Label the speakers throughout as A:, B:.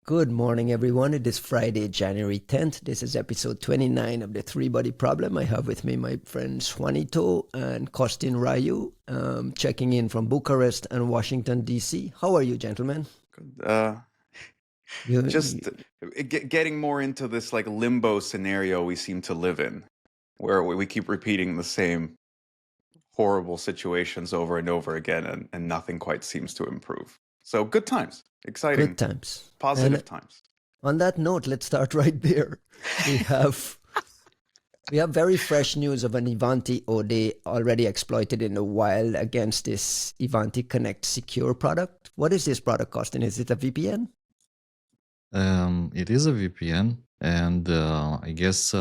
A: Good morning, everyone. It is Friday, January 10th. This is episode 29 of the Three Body Problem. I have with me my friends Juanito and Costin Raiu, checking in from Bucharest and Washington, D.C. How are you, gentlemen? You,
B: Just getting more into this like limbo scenario we seem to live in, where we keep repeating the same horrible situations over and over again, and nothing quite seems to improve. So good times, exciting,
A: good times.
B: positive
A: And
B: times.
A: on that note, let's start right there. We have very fresh news of an Ivanti OD already exploited in the wild against this Ivanti Connect Secure product. What is this product, Costin? Is it a VPN?
C: It is a VPN, and I guess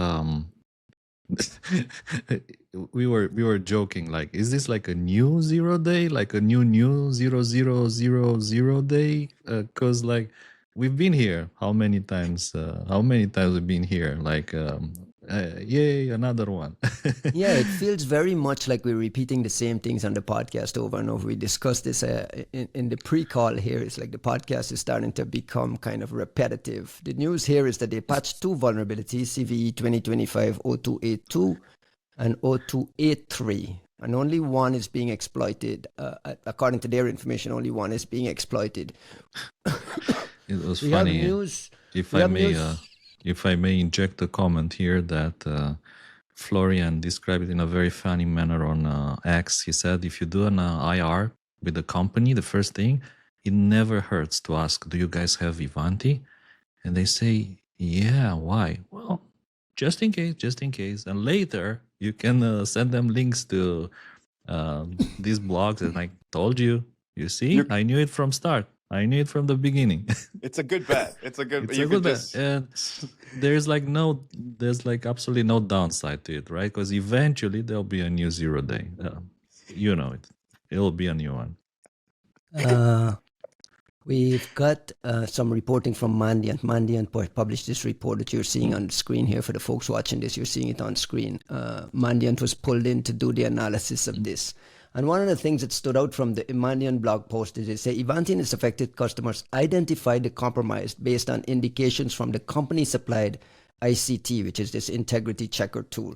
C: we were joking, like, is this like a new 0 day, like a new 0000 day? Because like we've been here, how many times we've been here? Like, yay, another one.
A: Yeah, it feels very much like we're repeating the same things on the podcast over and over. We discussed this in the pre-call here. It's like the podcast is starting to become kind of repetitive. The news here is that they patched two vulnerabilities, CVE 2025-0282 and 0283. And only one is being exploited. According to their information, only one is being exploited.
C: It was funny.
A: News.
C: If I may inject a comment here that Florian described it in a very funny manner on X. He said, if you do an IR with a company, the first thing, it never hurts to ask, do you guys have Ivanti? And they say, yeah, why? Well, just in case. And later, you can send them links to these blogs. And I told you, you see, I knew it from start. I knew it from the beginning.
B: It's a good bet. It's a good
C: bet. And there's absolutely no downside to it, right? Because eventually there'll be a new 0 day. You know it. It'll be a new one.
A: We've got some reporting from Mandiant. Mandiant published this report that you're seeing on the screen here. For the folks watching this, you're seeing it on screen. Mandiant was pulled in to do the analysis of this. And one of the things that stood out from the Mandiant blog post is they say Ivanti and its affected customers identified the compromise based on indications from the company-supplied ICT, which is this integrity checker tool,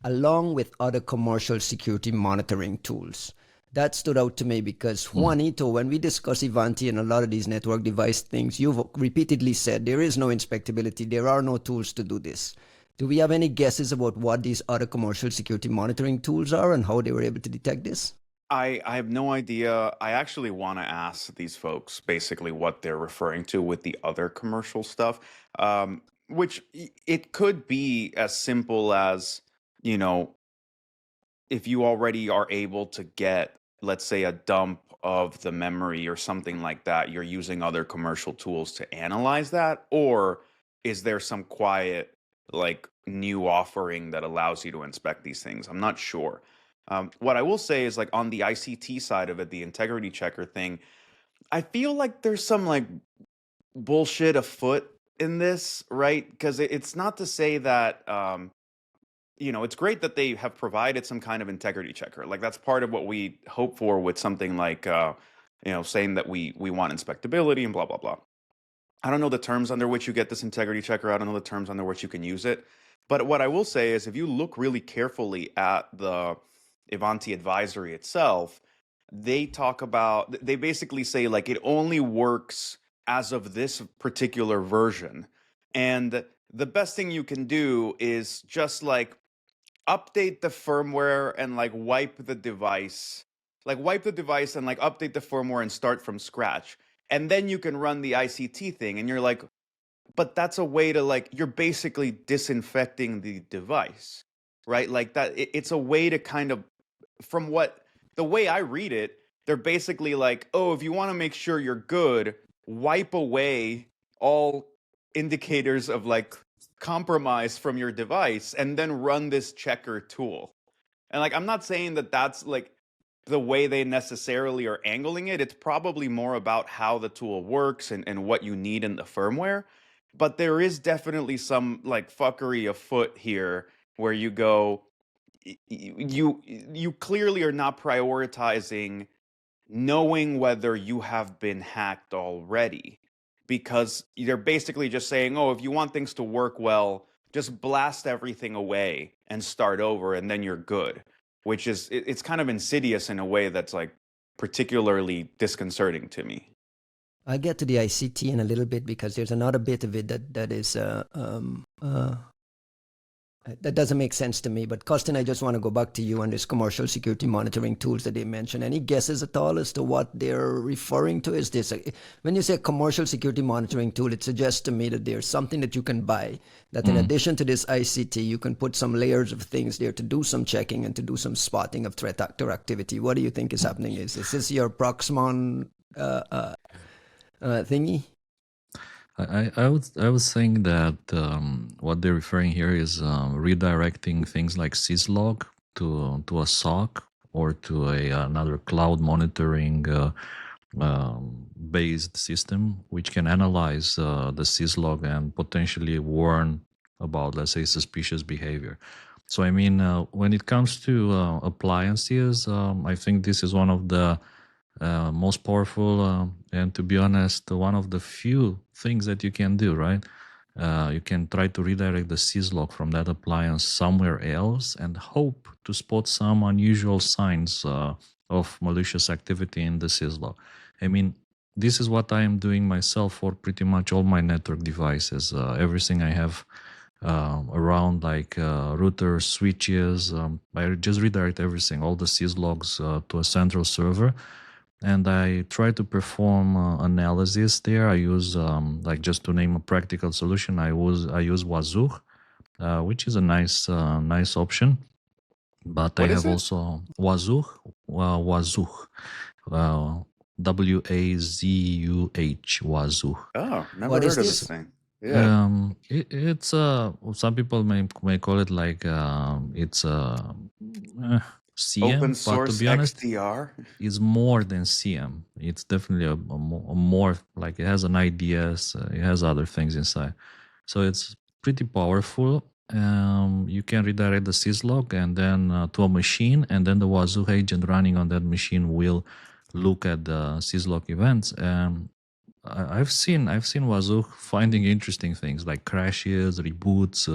A: along with other commercial security monitoring tools. That stood out to me because, Juanito, when we discuss Ivanti and a lot of these network device things, you've repeatedly said there is no inspectability. There are no tools to do this. Do we have any guesses about what these other commercial security monitoring tools are and how they were able to detect this?
B: I have no idea. I actually want to ask these folks basically what they're referring to with the other commercial stuff, which it could be as simple as, if you already are able to get, let's say, a dump of the memory or something like that, you're using other commercial tools to analyze that? Or is there some quiet, like, new offering that allows you to inspect these things? I'm not sure. What I will say is, like, on the ICT side of it, the integrity checker thing, I feel like there's some like bullshit afoot in this, right? Because it's not to say that it's great that they have provided some kind of integrity checker. Like, that's part of what we hope for with something like saying that we want inspectability and blah blah blah. I don't know the terms under which you get this integrity checker. I don't know the terms under which you can use it. But what I will say is, if you look really carefully at the Ivanti advisory itself, they basically say, like, it only works as of this particular version. And the best thing you can do is just like update the firmware and like wipe the device and like update the firmware and start from scratch. And then you can run the ICT thing. And you're like, but that's a way to, like, you're basically disinfecting the device, right? Like that, it's a way to kind of, from what the way I read it, they're basically like, oh, if you want to make sure you're good, wipe away all indicators of like compromise from your device and then run this checker tool. And like, I'm not saying that that's like the way they necessarily are angling it. It's probably more about how the tool works and what you need in the firmware. But there is definitely some like fuckery afoot here where you go, you clearly are not prioritizing knowing whether you have been hacked already. because they're basically just saying, oh, if you want things to work well, just blast everything away and start over, and then you're good. Which is, it's kind of insidious in a way that's like particularly disconcerting to me.
A: I'll get to the ICT in a little bit because there's another bit of it that doesn't make sense to me. But Costin, I just want to go back to you on this commercial security monitoring tools that they mentioned. Any guesses at all as to what they're referring to? Is this when you say commercial security monitoring tool, it suggests to me that there's something that you can buy that in addition to this ICT, you can put some layers of things there to do some checking and to do some spotting of threat actor activity. What do you think is happening? Is this your Proxmon thingy?
C: I was saying that what they're referring here is redirecting things like syslog to a SOC or to another cloud monitoring based system, which can analyze the syslog and potentially warn about, let's say, suspicious behavior. So I mean, when it comes to appliances, I think this is one of the most powerful and, to be honest, one of the few things that you can do, right? You can try to redirect the syslog from that appliance somewhere else and hope to spot some unusual signs of malicious activity in the syslog. I mean, this is what I am doing myself for pretty much all my network devices. Everything I have around, like routers, switches, I just redirect everything, all the syslogs to a central server. And I try to perform analysis there. I use, like, just to name a practical solution, I use Wazoo, which is a nice option. But
B: What
C: I
B: is
C: have
B: it?
C: also Wazoo, Wazoo, Wazuh, Wazoo.
B: Oh, never
A: What is
B: heard of this
A: this?
B: thing. Yeah.
C: It's some people may call it like it's CM,
B: Open
C: but to
B: source
C: be honest,
B: XDR.
C: it's more than CM. It's definitely a more, like, it has an IDS, it has other things inside, so it's pretty powerful. You can redirect the syslog and then to a machine, and then the Wazoo agent running on that machine will look at the syslog events. I've seen Wazoo finding interesting things like crashes, reboots,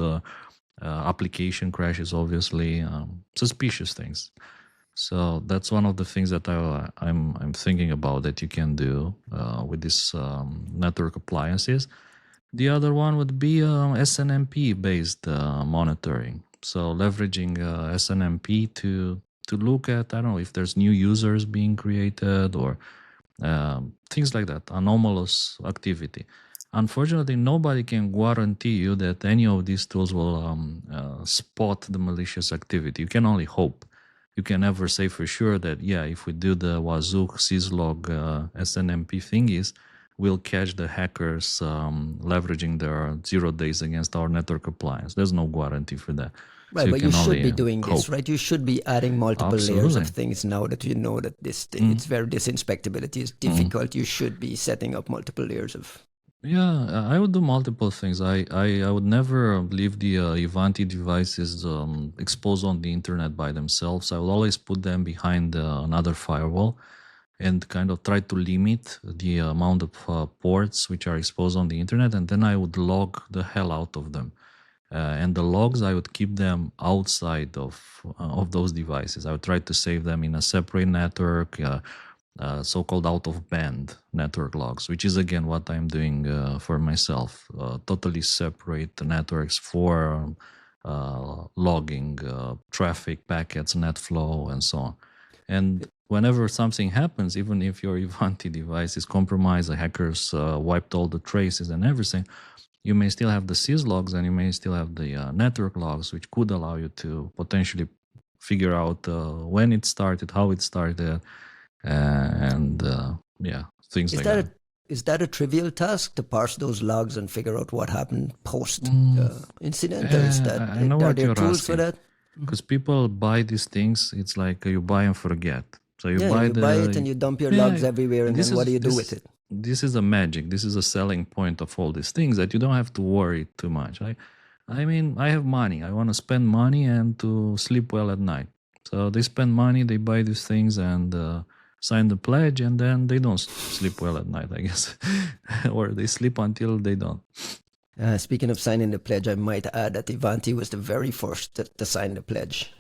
C: application crashes, obviously, suspicious things. So that's one of the things that I'm thinking about that you can do with these network appliances. The other one would be SNMP based monitoring. So leveraging SNMP to look at, I don't know, if there's new users being created or things like that, anomalous activity. Unfortunately, nobody can guarantee you that any of these tools will spot the malicious activity. You can only hope. You can never say for sure that, yeah, if we do the Wazoo syslog SNMP thingies, we'll catch the hackers leveraging their 0 days against our network appliance. There's no guarantee for that.
A: Right,
C: So
A: but you should be
C: only
A: doing this,
C: hope.
A: right? You should be adding multiple layers of
C: Absolutely.
A: things now that you know that this thing, it's very, this inspectability is difficult. You should be setting up multiple layers of.
C: Yeah, I would do multiple things. I would never leave the Ivanti devices exposed on the internet by themselves. I will always put them behind another firewall and kind of try to limit the amount of ports which are exposed on the internet, and then I would log the hell out of them. And the logs, I would keep them outside of those devices. I would try to save them in a separate network, so-called out-of-band network logs, which is again what I'm doing for myself. Totally separate networks for logging traffic, packets, net flow, and so on. And whenever something happens, even if your Ivanti device is compromised, the hackers wiped all the traces and everything, you may still have the syslogs and you may still have the network logs, which could allow you to potentially figure out when it started, how it started, and yeah, things like that.
A: Is that a trivial task to parse those logs and figure out what happened post incident, or is that
C: I know
A: are
C: what
A: there
C: you're
A: tools for
C: asking.
A: that?
C: Because people buy these things, it's like you buy and forget. So you
A: Yeah,
C: buy
A: you buy it and you dump your logs everywhere, and then what do you do with it?
C: This is a magic. This is a selling point of all these things, that you don't have to worry too much. I mean, I have money. I want to spend money and to sleep well at night. So they spend money, they buy these things, and sign the pledge, and then they don't sleep well at night, I guess. Or they sleep until they don't.
A: Speaking of signing the pledge, I might add that Ivanti was the very first to sign the pledge.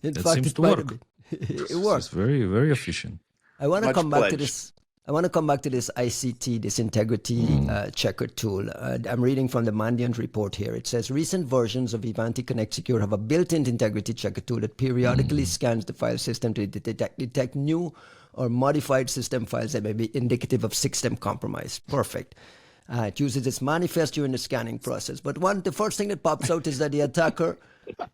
C: That seems to work.
A: It works.
C: It's very, very efficient.
A: I want to
B: Much
A: come back to
B: pledged.
A: this. I want to come back to this ICT, this integrity checker tool. I'm reading from the Mandiant report here. It says recent versions of Ivanti Connect Secure have a built-in integrity checker tool that periodically scans the file system to detect new or modified system files that may be indicative of system compromise. Perfect. It uses its manifest during the scanning process. But the first thing that pops out is that the attacker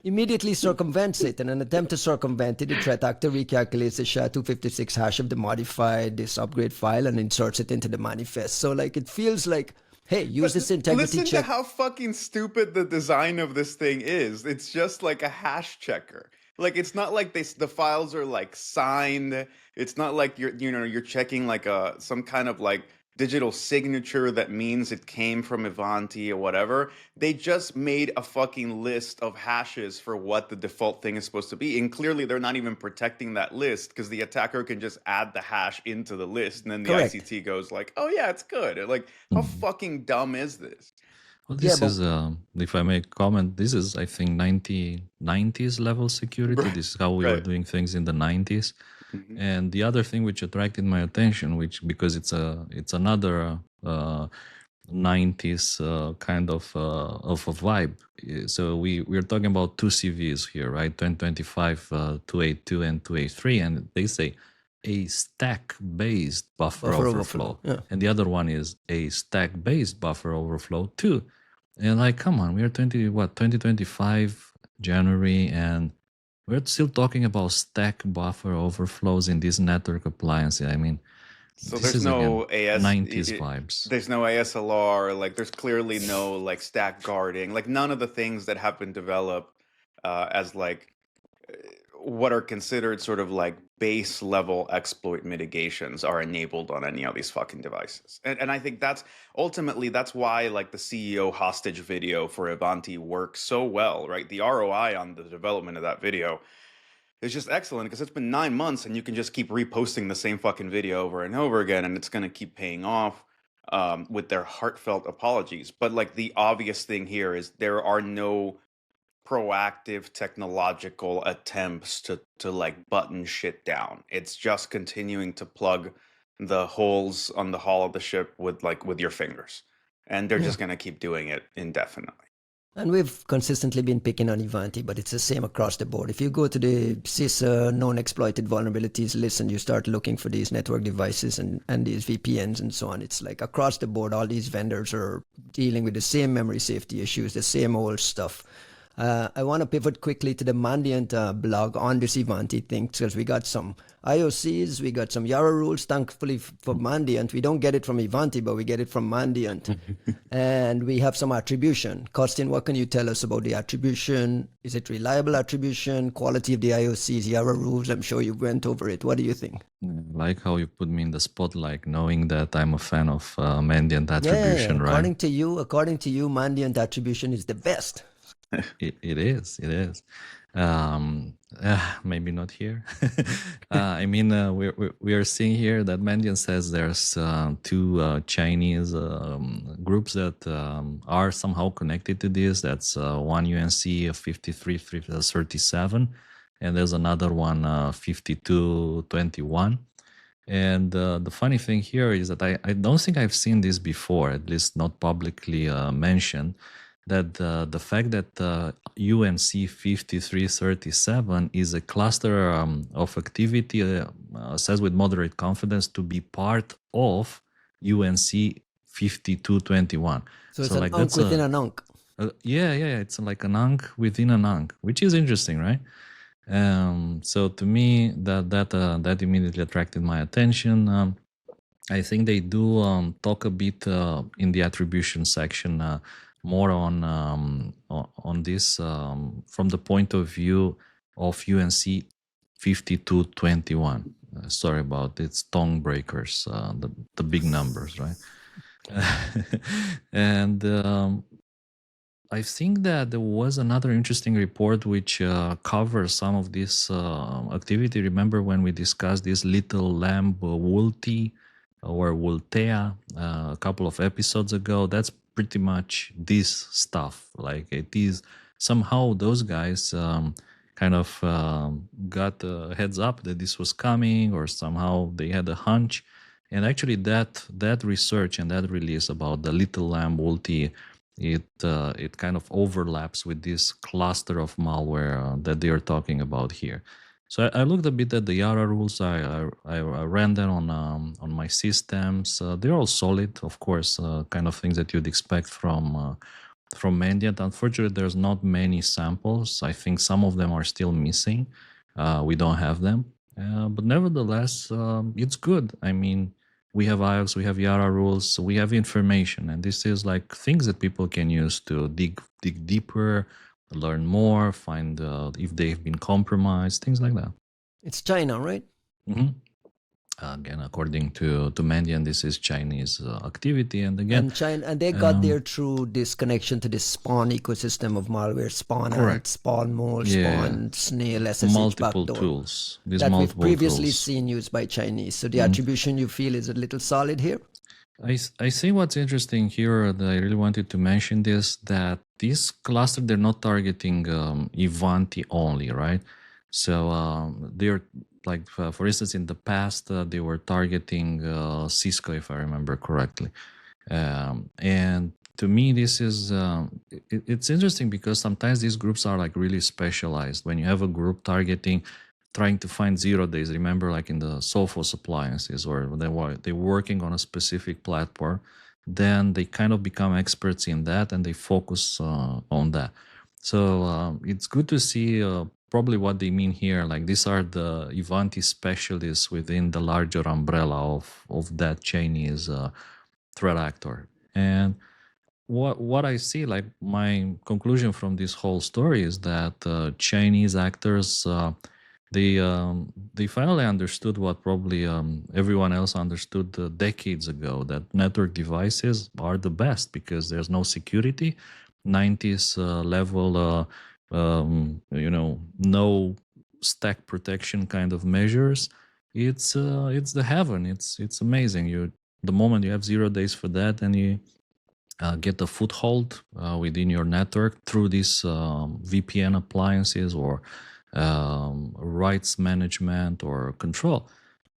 A: immediately circumvents it. In an attempt to circumvent it, the threat actor recalculates the SHA-256 hash of the modified this upgrade file and inserts it into the manifest. So like it feels like, hey, use this integrity
B: Listen
A: check.
B: to how fucking stupid the design of this thing is. It's just like a hash checker. Like it's not like the files are like signed. It's not like you're checking like some kind of like digital signature that means it came from Ivanti or whatever. They just made a fucking list of hashes for what the default thing is supposed to be. And clearly they're not even protecting that list because the attacker can just add the hash into the list. And then the
A: Correct.
B: ICT goes like, oh yeah, it's good. Like, how fucking dumb is this?
C: Well, this is, if I may comment, this is, I think, 90s level security. This is how we were
B: Right.
C: doing things in the 90s. And the other thing which attracted my attention, because it's another 90s kind of a vibe. So we're talking about two CVs here, right? 2025 282 and 283, and they say a stack-based buffer overflow.
A: Yeah.
C: And the other one is a stack-based buffer overflow too. And like, come on, we are 2025 January, and we're still talking about stack buffer overflows in this network appliance. I mean,
B: So
C: this
B: there's
C: is,
B: no
C: again, 90s
B: it-
C: vibes.
B: There's no ASLR. Like there's clearly no like stack guarding. Like none of the things that have been developed as like what are considered sort of like base level exploit mitigations are enabled on any of these fucking devices. And I think that's ultimately that's why like the CEO hostage video for Ivanti works so well, right? The ROI on the development of that video is just excellent because it's been 9 months and you can just keep reposting the same fucking video over and over again and it's going to keep paying off with their heartfelt apologies. But like the obvious thing here is there are no proactive technological attempts to like button shit down. It's just continuing to plug the holes on the hull of the ship with your fingers. And they're just going to keep doing it indefinitely.
A: And we've consistently been picking on Ivanti, but it's the same across the board. If you go to the CISA known exploited vulnerabilities list and you start looking for these network devices and these VPNs and so on, it's like across the board, all these vendors are dealing with the same memory safety issues, the same old stuff. I want to pivot quickly to the Mandiant blog on this Ivanti thing because we got some IOCs, we got some Yara rules, thankfully for Mandiant. We don't get it from Ivanti, but we get it from Mandiant. And we have some attribution. Costin, what can you tell us about the attribution? Is it reliable attribution, quality of the IOCs, Yara rules? I'm sure you went over it. What do you think?
C: Like how you put me in the spotlight, knowing that I'm a fan of Mandiant attribution, right?
A: According to you, Mandiant attribution is the best.
C: It is. Maybe not here. I mean, we are seeing here that Mandiant says there's two Chinese groups that are somehow connected to this. That's one UNC 5337, and there's another one 5221. And the funny thing here is that I don't think I've seen this before, at least not publicly mentioned, that the fact that UNC 5337 is a cluster of activity says with moderate confidence to be part of UNC 5221.
A: So it's an UNC within an UNC.
C: Yeah, it's like an UNC within an UNC, which is interesting, right? So to me, that immediately attracted my attention. I think they do talk a bit in the attribution section more on this from the point of view of UNC 5221. Sorry about it's tongue breakers, the big numbers, right? And I think that there was another interesting report which covers some of this activity. Remember when we discussed this little lamb Vulti or Vultea a couple of episodes ago? That's pretty much this stuff. Like it is somehow those guys kind of got a heads up that this was coming, or somehow they had a hunch. And actually, that research and that release about the little lamb Vulti, it kind of overlaps with this cluster of malware that they are talking about here. So I looked a bit at the Yara rules. I ran them on my systems. They're all solid, of course, kind of things that you'd expect from Mandiant. Unfortunately, there's not many samples. I think some of them are still missing. We don't have them, but nevertheless, it's good. I mean, we have IOX, we have Yara rules, we have information, and this is like things that people can use to dig deeper, learn more, find if they've been compromised, things like that.
A: It's China, right?
C: Mm-hmm. Again, according to Mandiant, this is Chinese activity, and again,
A: And China, and they got there through this connection to this Spawn ecosystem of malware, Spawn Ant, Spawn Mole, Spawn Snail, SSH
C: multiple
A: backdoor,
C: tools.
A: That we've previously seen used by Chinese. So the attribution you feel is a little solid here?
C: I see what's interesting here that I really wanted to mention this, that this cluster, they're not targeting Ivanti only, right? So they're like, for instance, in the past, they were targeting Cisco, if I remember correctly. And to me, this is, it's interesting because sometimes these groups are like really specialized. When you have a group trying to find 0 days, remember, like in the Sophos appliances, or they're working on a specific platform, then they kind of become experts in that and they focus on that. So it's good to see probably what they mean here. Like these are the Ivanti specialists within the larger umbrella of that Chinese threat actor. And what I see, like my conclusion from this whole story is that Chinese actors, they finally understood what probably everyone else understood decades ago, that network devices are the best because there's no security, 90s level, no stack protection kind of measures. It's the heaven. It's amazing. The moment you have 0 days for that, and you get a foothold within your network through these VPN appliances or rights management or control,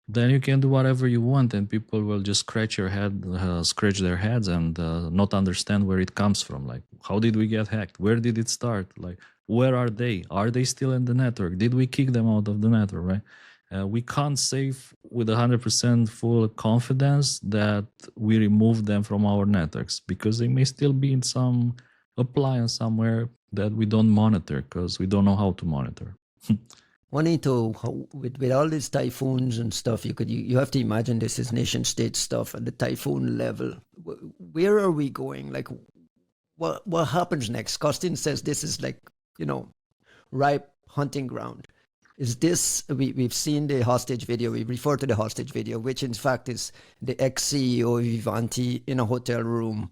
C: then you can do whatever you want, and people will just scratch their heads and not understand where it comes from. Like, how did we get hacked? Where did it start? Like, where are they? Are they still in the network? Did we kick them out of the network? Right? We can't say with 100% full confidence that we removed them from our networks, because they may still be in some appliance somewhere that we don't monitor because we don't know how to monitor.
A: Juanito, with all these typhoons and stuff, you have to imagine this is nation state stuff at the typhoon level. Where are we going? Like, what happens next? Costin says this is like, ripe hunting ground. Is this, we've seen the hostage video, we refer to the hostage video, which in fact is the ex-CEO of Ivanti in a hotel room,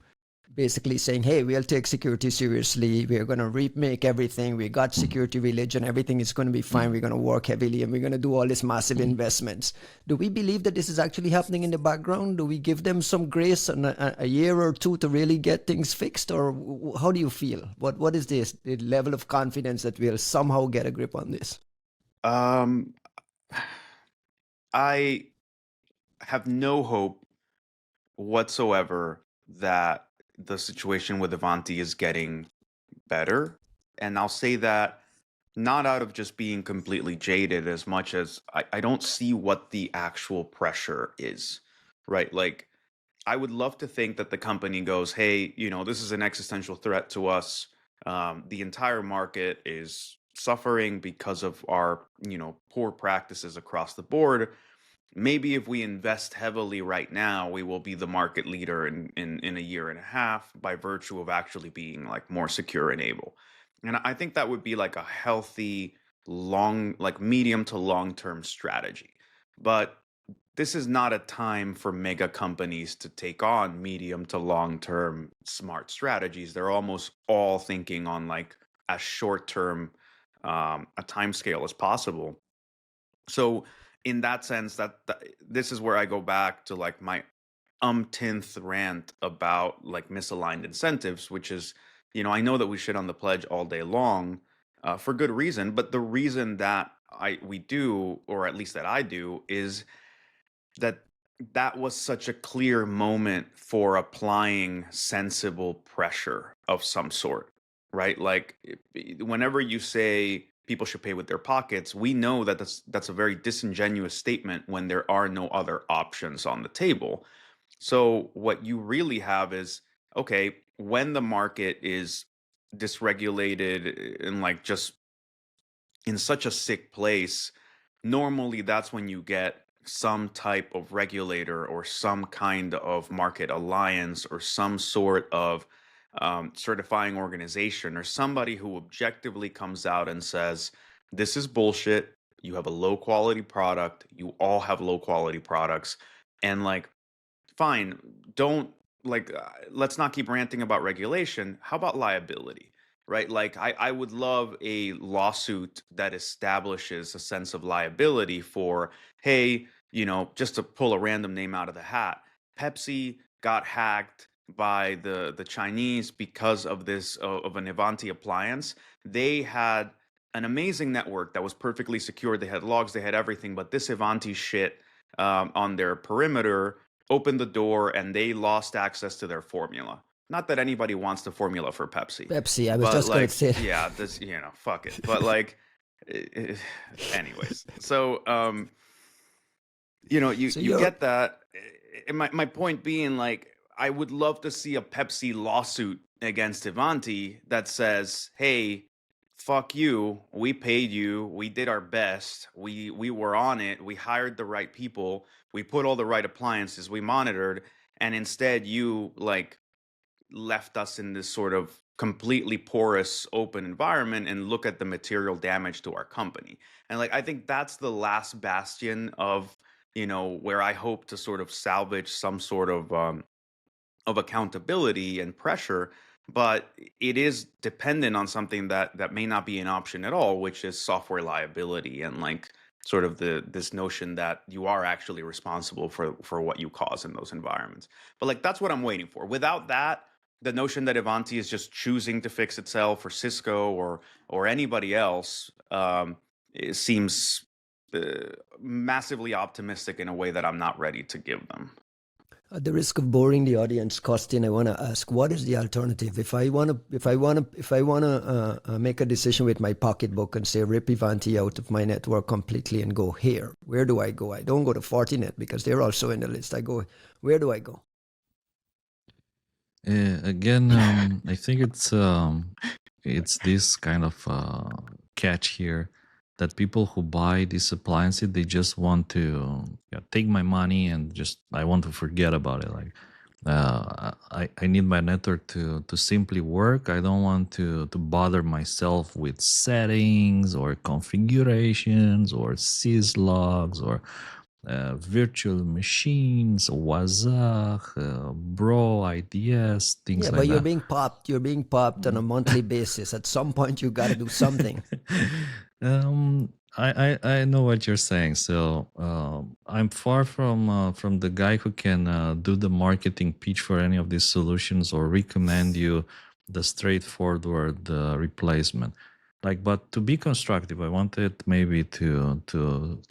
A: basically saying, hey, we'll take security seriously. We're going to remake everything. We got security religion. Everything is going to be fine. We're going to work heavily and we're going to do all these massive investments. Do we believe that this is actually happening in the background? Do we give them some grace and a year or two to really get things fixed? Or how do you feel? What is this, the level of confidence that we'll somehow get a grip on this?
B: I have no hope whatsoever that the situation with Ivanti is getting better. And I'll say that not out of just being completely jaded, as much as I don't see what the actual pressure is, right? Like, I would love to think that the company goes, hey, this is an existential threat to us. The entire market is suffering because of our, poor practices across the board. Maybe if we invest heavily right now, we will be the market leader in a year and a half by virtue of actually being like more secure and able. And I think that would be like a healthy, medium to long-term strategy. But this is not a time for mega companies to take on medium to long term smart strategies. They're almost all thinking on like as short term a time scale as possible. So in that sense, that this is where I go back to like my umpteenth rant about like misaligned incentives, which is, I know that we shit on the pledge all day long, for good reason, but the reason that we do, or at least that I do, is that that was such a clear moment for applying sensible pressure of some sort, right? Like whenever you say people should pay with their pockets, we know that that's a very disingenuous statement when there are no other options on the table. So what you really have is, okay, when the market is dysregulated and like just in such a sick place, normally that's when you get some type of regulator or some kind of market alliance or some sort of certifying organization or somebody who objectively comes out and says, this is bullshit. You have a low quality product. You all have low quality products. And like, fine, don't like, let's not keep ranting about regulation. How about liability? Right? Like, I would love a lawsuit that establishes a sense of liability for, hey, just to pull a random name out of the hat, Pepsi got hacked by the Chinese because of this of an Ivanti appliance. They had an amazing network that was perfectly secure. They had logs, they had everything, but this Ivanti shit on their perimeter opened the door and they lost access to their formula. Not that anybody wants the formula for Pepsi.
A: Pepsi, I was
B: but
A: just going
B: like,
A: to say.
B: yeah, this, fuck it. But like, anyways, so
A: So
B: you
A: you're
B: get that. And my point being, like, I would love to see a Pepsi lawsuit against Ivanti that says, hey, fuck you, we paid you, we did our best, we were on it, we hired the right people, we put all the right appliances, we monitored, and instead you like left us in this sort of completely porous open environment, and look at the material damage to our company. And like, I think that's the last bastion of, where I hope to sort of salvage some sort of accountability and pressure. But it is dependent on something that may not be an option at all, which is software liability, and like sort of this notion that you are actually responsible for what you cause in those environments. But like, that's what I'm waiting for. Without that, the notion that Ivanti is just choosing to fix itself, or Cisco, or anybody else, it seems massively optimistic in a way that I'm not ready to give them.
A: At the risk of boring the audience, Costin, I want to ask, what is the alternative? If I want to make a decision with my pocketbook and say rip Ivanti out of my network completely and go here, where do I go? I don't go to Fortinet because they're also in the list. Where do I go?
C: Again, I think it's this kind of catch here, that people who buy these appliances, they just want to take my money and just, I want to forget about it. Like, I need my network to simply work. I don't want to bother myself with settings or configurations or syslogs or virtual machines, WASAC, Bro, IDS, things like that.
A: But you're being popped on a monthly basis. At some point, you got to do something.
C: I know what you're saying. So I'm far from the guy who can do the marketing pitch for any of these solutions or recommend you the straightforward replacement. Like, but to be constructive, I wanted maybe to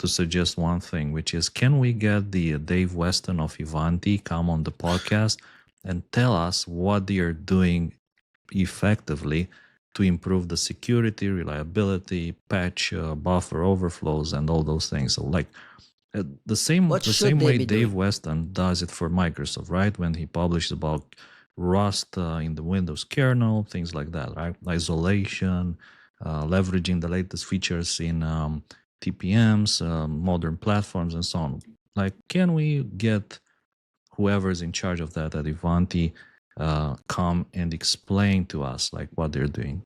C: suggest one thing, which is, can we get the Dave Weston of Ivanti come on the podcast and tell us what they are doing effectively to improve the security, reliability, patch, buffer overflows, and all those things. So like the same way Dave Weston does it for Microsoft, right? When he published about Rust in the Windows kernel, things like that, right? Isolation, leveraging the latest features in TPMs, modern platforms, and so on. Like, can we get whoever's in charge of that at Ivanti come and explain to us like what they're doing?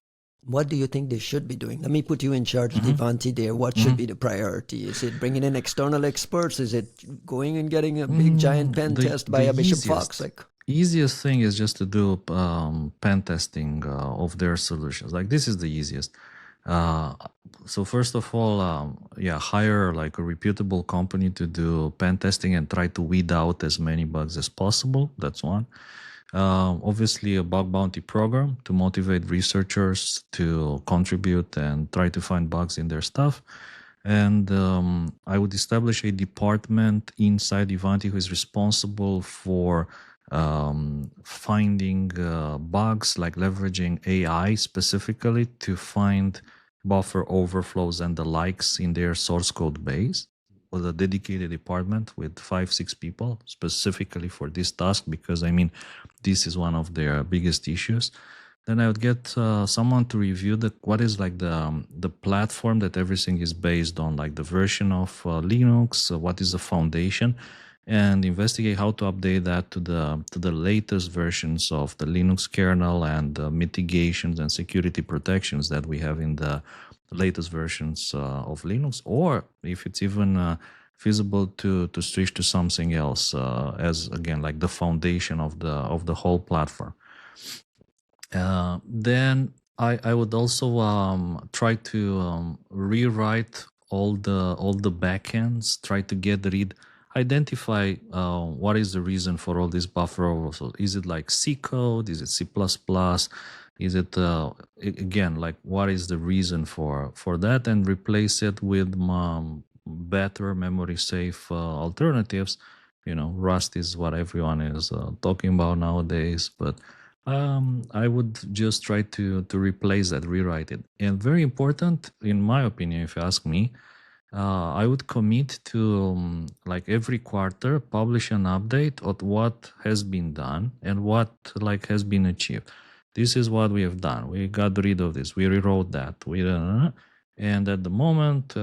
A: What do you think they should be doing? Let me put you in charge of Ivanti there. What should be the priority? Is it bringing in external experts? Is it going and getting a big giant pen test by a Bishop Fox?
C: Easiest thing is just to do pen testing of their solutions. Like this is the easiest. So first of all, hire like a reputable company to do pen testing and try to weed out as many bugs as possible. That's one. Obviously, a bug bounty program to motivate researchers to contribute and try to find bugs in their stuff. And I would establish a department inside Ivanti who is responsible for finding bugs, like leveraging AI specifically to find buffer overflows and the likes in their source code base, with a dedicated department with 5-6 people specifically for this task, because I mean this is one of their biggest issues. Then I would get someone to review what is like the platform that everything is based on, like the version of Linux, what is the foundation, and investigate how to update that to the latest versions of the Linux kernel and mitigations and security protections that we have in the latest versions of Linux, or if it's even feasible to switch to something else as again like the foundation of the whole platform. Then I would also try to rewrite all the backends, try to identify what is the reason for all this buffer overflow. Is it like C code? Is it C++? Is it again like what is the reason for that, and replace it with better memory safe alternatives. Rust is what everyone is talking about nowadays, but I would just try to replace that, rewrite it. And very important, in my opinion, if you ask me, I would commit to like every quarter publish an update of what has been done and what like has been achieved. This is what we have done. We got rid of this. We rewrote that. And at the moment,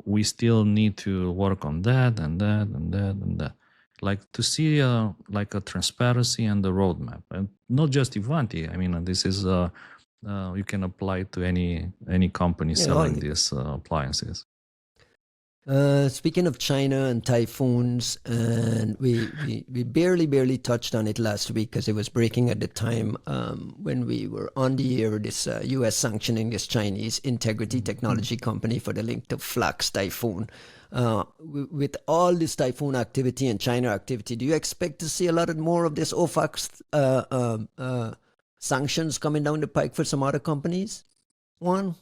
C: we still need to work on that and that and that and that. Like to see like a transparency and the roadmap, and not just Ivanti. I mean, this is you can apply to any company selling these appliances.
A: Speaking of China and typhoons, and we barely touched on it last week because it was breaking at the time when we were on the air. This U.S. sanctioning this Chinese integrity technology company for the link to Flux Typhoon. With all this typhoon activity and China activity, do you expect to see a lot more of this OFAC sanctions coming down the pike for some other companies? Juan?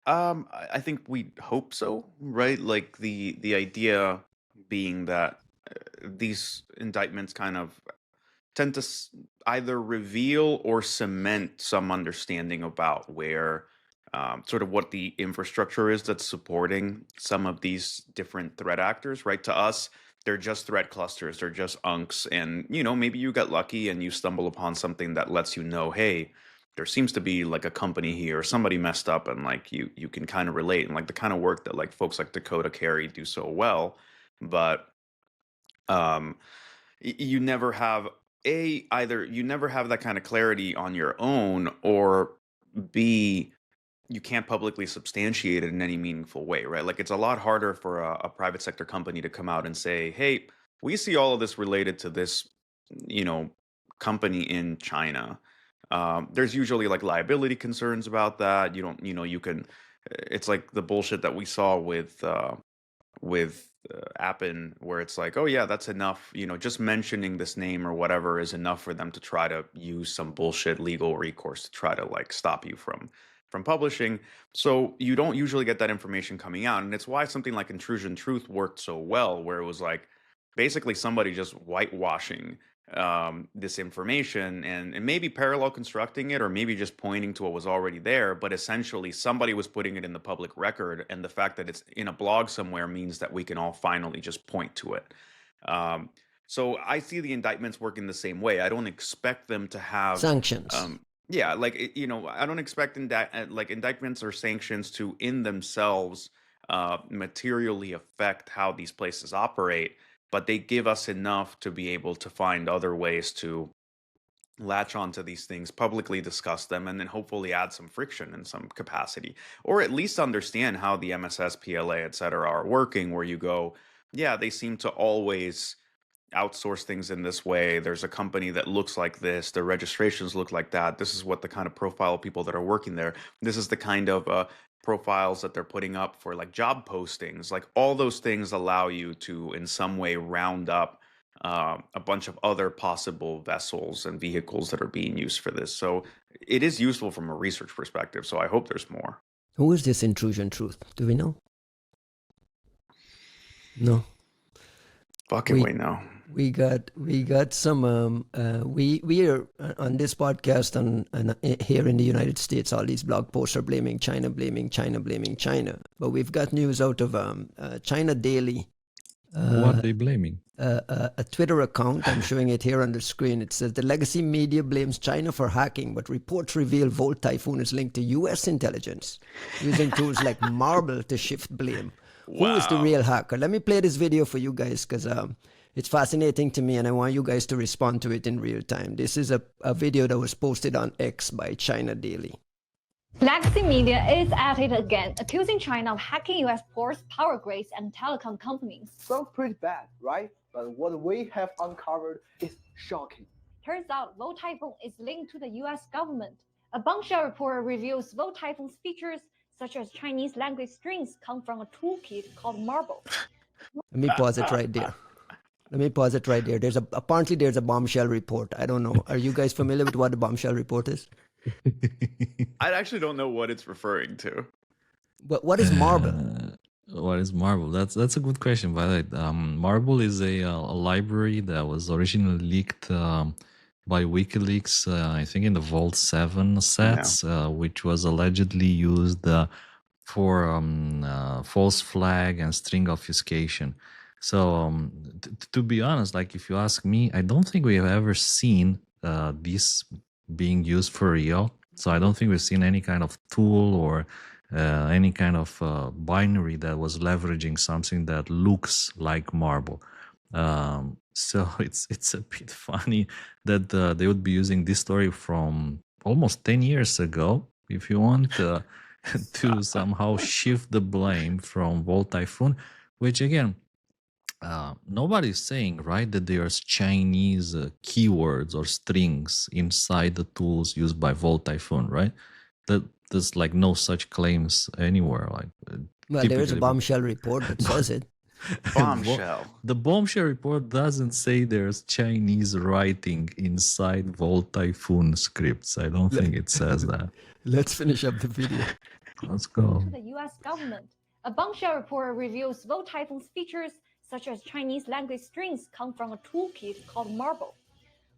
B: I think we hope so, right? Like the idea being that these indictments kind of tend to either reveal or cement some understanding about where sort of what the infrastructure is that's supporting some of these different threat actors, right? To us, they're just threat clusters, they're just unks, and maybe you got lucky and you stumble upon something that lets you know, hey, there seems to be like a company here, somebody messed up, and like you can kind of relate, and like the kind of work that like folks like Dakota Carey do so well. But you never have either you never have that kind of clarity on your own, or B, you can't publicly substantiate it in any meaningful way, right? Like it's a lot harder for a private sector company to come out and say, hey, we see all of this related to this, company in China. There's usually like liability concerns about that. You don't, you can. It's like the bullshit that we saw with Appen, where it's like, oh yeah, that's enough. Just mentioning this name or whatever is enough for them to try to use some bullshit legal recourse to try to like stop you from publishing. So you don't usually get that information coming out, and it's why something like Intrusion Truth worked so well, where it was like basically somebody just whitewashing this information and maybe parallel constructing it, or maybe just pointing to what was already there, but essentially somebody was putting it in the public record, and the fact that it's in a blog somewhere means that we can all finally just point to it. So I see the indictments working the same way. I don't expect them to have
A: sanctions.
B: Yeah, like I don't expect indictments or sanctions to in themselves materially affect how these places operate, but they give us enough to be able to find other ways to latch onto these things, publicly discuss them, and then hopefully add some friction in some capacity, or at least understand how the MSS, PLA, et cetera, are working, where you go, yeah, they seem to always outsource things in this way. There's a company that looks like this. Their registrations look like that. This is what the kind of profile of people that are working there. This is the kind of profiles that they're putting up for like job postings. Like all those things allow you to, in some way, round up a bunch of other possible vessels and vehicles that are being used for this. So it is useful from a research perspective. So I hope there's more.
A: Who is this intrusion truth? Do we know? No.
B: Fucking we know.
A: We got some we are on this podcast and here in the United States, all these blog posts are blaming China, but we've got news out of China Daily.
C: What are they blaming?
A: A Twitter account. I'm showing it here on the screen. It says the legacy media blames China for hacking, but reports reveal Volt Typhoon is linked to U.S. intelligence using tools like Marble to shift blame. Who is the real hacker? Let me play this video for you guys because it's fascinating to me and I want you guys to respond to it in real time. This is a video that was posted on X by China Daily.
D: Legacy media is at it again, accusing China of hacking U.S. ports, power grids, and telecom companies.
E: Sounds pretty bad, right? But what we have uncovered is shocking.
D: Turns out Volt Typhoon is linked to the U.S. government. A bombshell report reveals Volt Typhoon's features, such as Chinese language strings, come from a toolkit called Marble.
A: Let me pause it right there. Apparently there's a bombshell report. I don't know. Are you guys familiar with what the bombshell report is?
B: I actually don't know what it's referring to.
A: But what is Marble?
C: What is Marble? That's a good question. By the way, Marble is a library that was originally leaked by WikiLeaks, I think in the Vault 7 sets, which was allegedly used for false flag and string obfuscation. So to be honest, like if you ask me, I don't think we have ever seen this being used for real. So I don't think we've seen any kind of tool or any kind of binary that was leveraging something that looks like Marble. So it's a bit funny that they would be using this story from almost 10 years ago, if you want, to somehow shift the blame from Volt Typhoon, which again, nobody's saying, right, that there's Chinese keywords or strings inside the tools used by Volt Typhoon, right? There's like no such claims anywhere.
A: Well, there is a bombshell report that says it.
B: Bombshell.
C: The bombshell report doesn't say there's Chinese writing inside Volt Typhoon scripts. I don't think it says that.
A: Let's finish up the video.
C: Let's go.
D: To the U.S. government. A bombshell report reveals Volt Typhoon's features, such as Chinese language strings, come from a toolkit called Marble.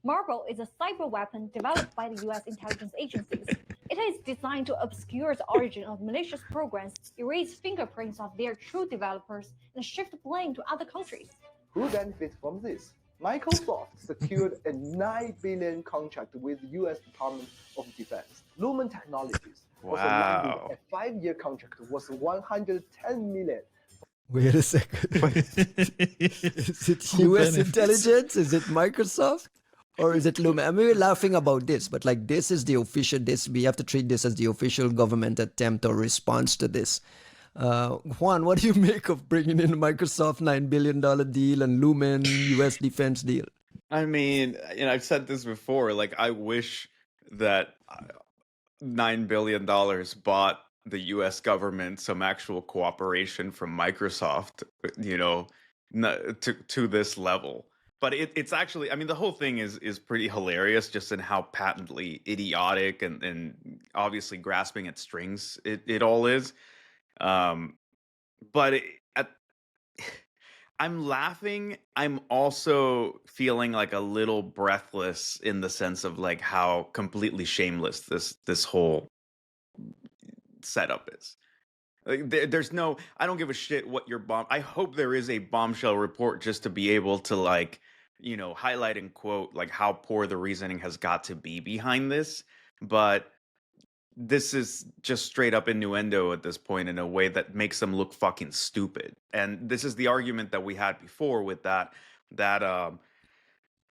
D: Marble is a cyber weapon developed by the U.S. intelligence agencies. It is designed to obscure the origin of malicious programs, erase fingerprints of their true developers, and shift blame to other countries.
E: Who benefits from this? Microsoft secured a $9 billion contract with the U.S. Department of Defense. Lumen Technologies was awarded a 5-year contract worth $110 million.
A: Wait a second. Is it U.S. intelligence? Is it Microsoft? Or is it Lumen? I mean, we're laughing about this, but like this is the official, we have to treat this as the official government attempt or response to this. Juan, what do you make of bringing in Microsoft $9 billion deal and Lumen U.S. defense deal?
B: I mean, I've said this before, like I wish that $9 billion bought the U.S. government some actual cooperation from Microsoft, to this level. But it's actually, I mean, the whole thing is pretty hilarious just in how patently idiotic and obviously grasping at strings it all is. But I'm laughing. I'm also feeling like a little breathless in the sense of like how completely shameless this whole setup is. Like, there's no, I don't give a shit what your I hope there is a bombshell report just to be able to like, highlight and quote like how poor the reasoning has got to be behind this. But this is just straight up innuendo at this point in a way that makes them look fucking stupid. And this is the argument that we had before with that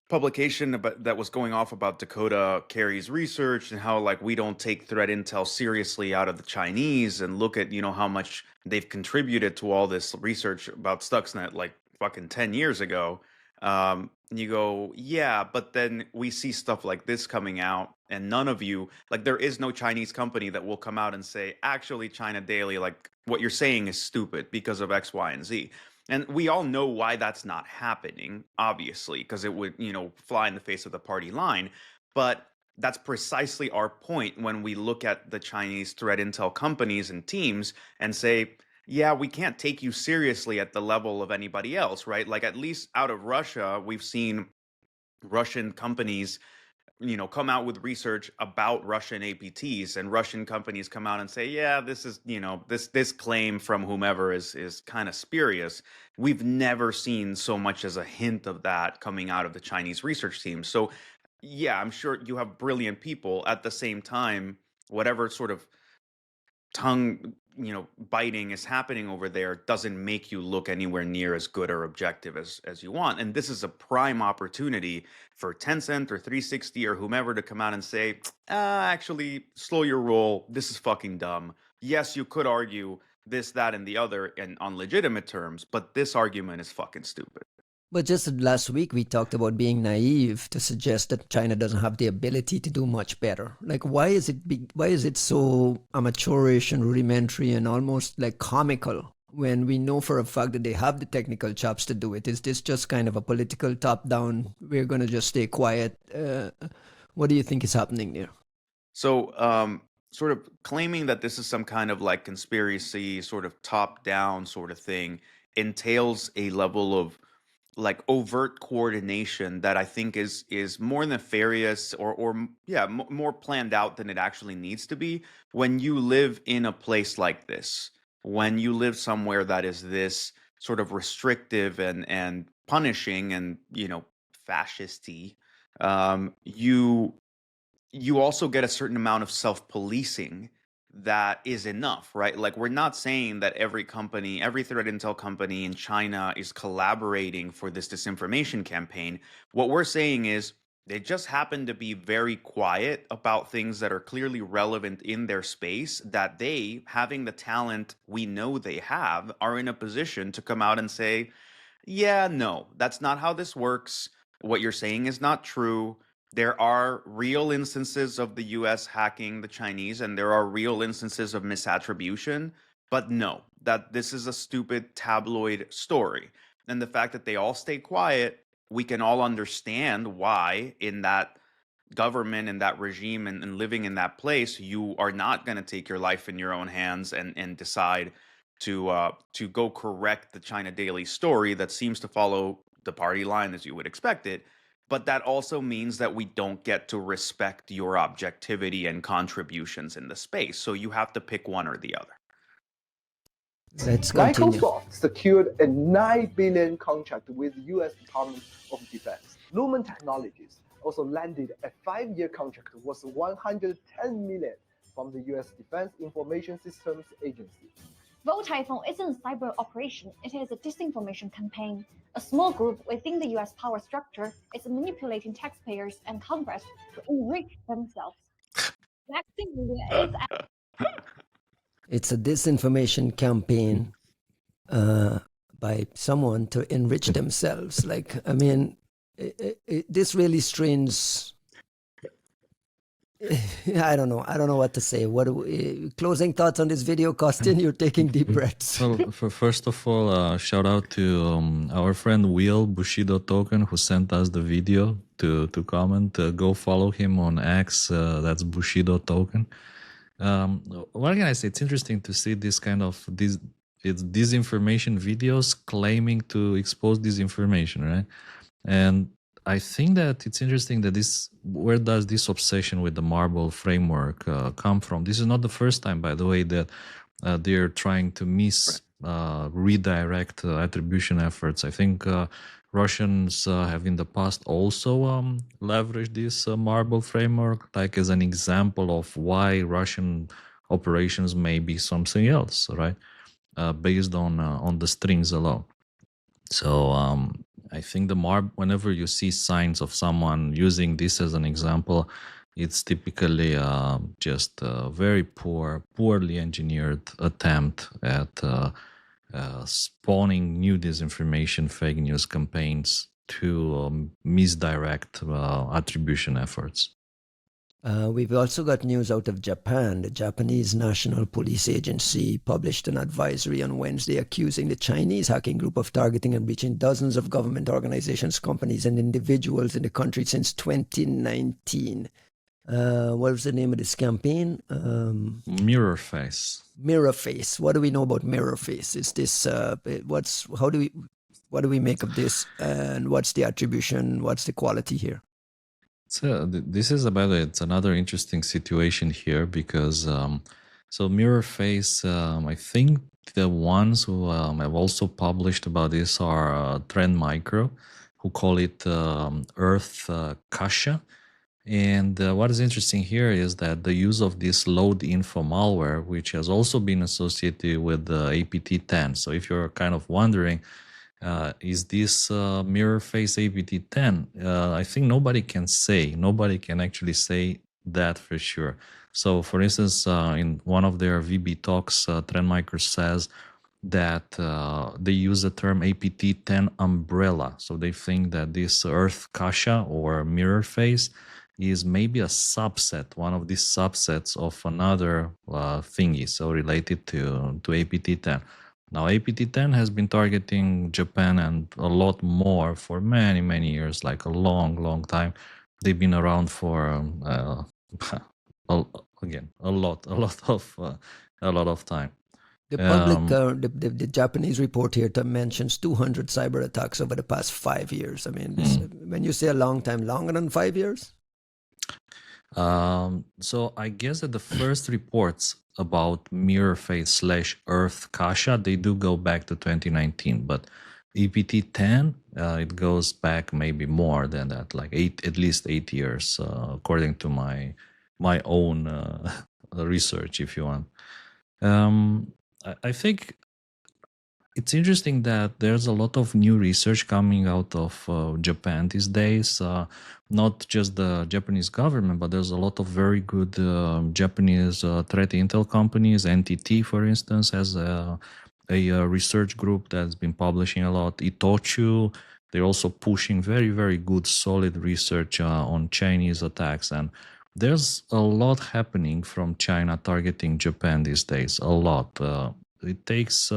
B: publication that was going off about Dakota Carey's research and how like we don't take threat intel seriously out of the Chinese, and look at how much they've contributed to all this research about Stuxnet like fucking 10 years ago. And you go, yeah, but then we see stuff like this coming out, and none of you, like, there is no Chinese company that will come out and say, actually, China Daily, like, what you're saying is stupid because of X, Y, and Z. And we all know why that's not happening, obviously, because it would, fly in the face of the party line. But that's precisely our point when we look at the Chinese threat intel companies and teams and say, yeah, we can't take you seriously at the level of anybody else, right? Like, at least out of Russia, we've seen Russian companies come out with research about Russian APTs, and Russian companies come out and say, yeah, this is, this claim from whomever is kind of spurious. We've never seen so much as a hint of that coming out of the Chinese research team. So yeah, I'm sure you have brilliant people. At the same time, whatever sort of tongue biting is happening over there doesn't make you look anywhere near as good or objective as you want. And this is a prime opportunity for Tencent or 360 or whomever to come out and say, actually, slow your roll. This is fucking dumb. Yes, you could argue this, that, and the other and on legitimate terms, but this argument is fucking stupid.
A: But just last week, we talked about being naive to suggest that China doesn't have the ability to do much better. Like, why is it so amateurish and rudimentary and almost like comical when we know for a fact that they have the technical chops to do it? Is this just kind of a political top-down, we're going to just stay quiet? What do you think is happening there?
B: So, sort of claiming that this is some kind of like conspiracy, sort of top-down sort of thing, entails a level of like overt coordination that I think is more nefarious or more planned out than it actually needs to be when you live in a place like this, when you live somewhere that is this sort of restrictive and punishing and fascisty. You also get a certain amount of self-policing that is enough, right? Like, we're not saying that every threat intel company in China is collaborating for this disinformation campaign. What we're saying is they just happen to be very quiet about things that are clearly relevant in their space, that they, having the talent we know they have, are in a position to come out and say, yeah, no, that's not how this works. What you're saying is not true. There are real instances of the US hacking the Chinese, and there are real instances of misattribution, but no, that this is a stupid tabloid story. And the fact that they all stay quiet, we can all understand why in that government and that regime and living in that place, you are not going to take your life in your own hands and decide to go correct the China Daily story that seems to follow the party line as you would expect it. But that also means that we don't get to respect your objectivity and contributions in the space. So you have to pick one or the other.
A: Let's continue.
E: Microsoft secured a $9 billion contract with U.S. Department of Defense. Lumen Technologies also landed a 5-year contract worth $110 million from the U.S. Defense Information Systems Agency.
D: Volt Typhoon isn't a cyber operation, it is a disinformation campaign. A small group within the US power structure is manipulating taxpayers and Congress to enrich themselves.
A: It's a disinformation campaign by someone to enrich themselves. Like, I mean, this really strains. I don't know what to say. Closing thoughts on this video, Costin? You're taking deep breaths.
C: Well, first of all, shout out to our friend Will Bushido Token, who sent us the video to comment. Go follow him on X. That's Bushido Token. What can I say? It's interesting to see this kind of disinformation videos claiming to expose disinformation, right? And I think that it's interesting that where does this obsession with the marble framework come from? This is not the first time, by the way, that they're trying to redirect attribution efforts. I think Russians have in the past also leveraged this marble framework, like as an example of why Russian operations may be something else, right? Based on the strings alone. So I think whenever you see signs of someone using this as an example, it's typically just a very poorly engineered attempt at spawning new disinformation, fake news campaigns to misdirect attribution efforts.
A: We've also got news out of Japan. The Japanese National Police Agency published an advisory on Wednesday accusing the Chinese hacking group of targeting and reaching dozens of government organizations, companies, and individuals in the country since 2019. What was the name of this campaign?
C: Mirror face.
A: Mirror face. What do we know about mirror face? Is this what do we make of this, and what's the attribution? What's the quality here?
C: So this is, by the way, it's another interesting situation here because so mirror face, I think the ones who have also published about this are Trend Micro, who call it Earth Cache. And what is interesting here is that the use of this load info malware, which has also been associated with the APT10. So if you're kind of wondering, is this mirror face APT10? I think nobody can actually say that for sure. So for instance, in one of their VB talks, Trend Micro says that they use the term APT10 umbrella. So they think that this Earth Cache or mirror face is maybe a subset, one of these subsets of another thingy, so related to APT10. Now, APT10 has been targeting Japan and a lot more for many, many years, like a long, long time. They've been around for again a lot of time.
A: The public, the Japanese report here mentions 200 cyber attacks over the past 5 years. I mean, when you say a long time, longer than 5 years?
C: So I guess that the first reports about mirror face / Earth Cache, they do go back to 2019, but APT10, it goes back maybe more than that, like at least 8 years, according to my own research, if you want. I think it's interesting that there's a lot of new research coming out of Japan these days. Not just the Japanese government, but there's a lot of very good Japanese threat intel companies. NTT, for instance, has a research group that's been publishing a lot. Itochu, they're also pushing very, very good, solid research on Chinese attacks. And there's a lot happening from China targeting Japan these days, a lot. It takes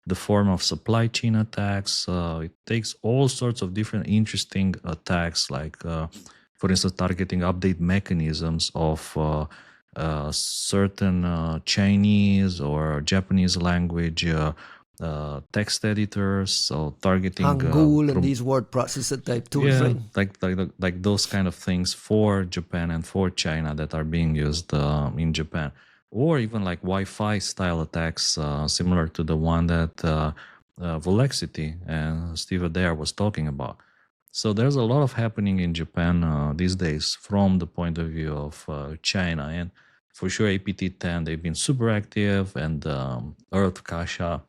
C: the form of supply chain attacks. It takes all sorts of different interesting attacks, like, for instance, targeting update mechanisms of certain Chinese or Japanese language text editors. So targeting
A: Hangul and these word processor type tools,
C: yeah,
A: right?
C: like those kind of things for Japan and for China that are being used in Japan. Or even like Wi-Fi style attacks, similar to the one that Volexity and Steve Adair was talking about. So there's a lot of happening in Japan these days from the point of view of China. And for sure, APT10, they've been super active, and Earth Cache,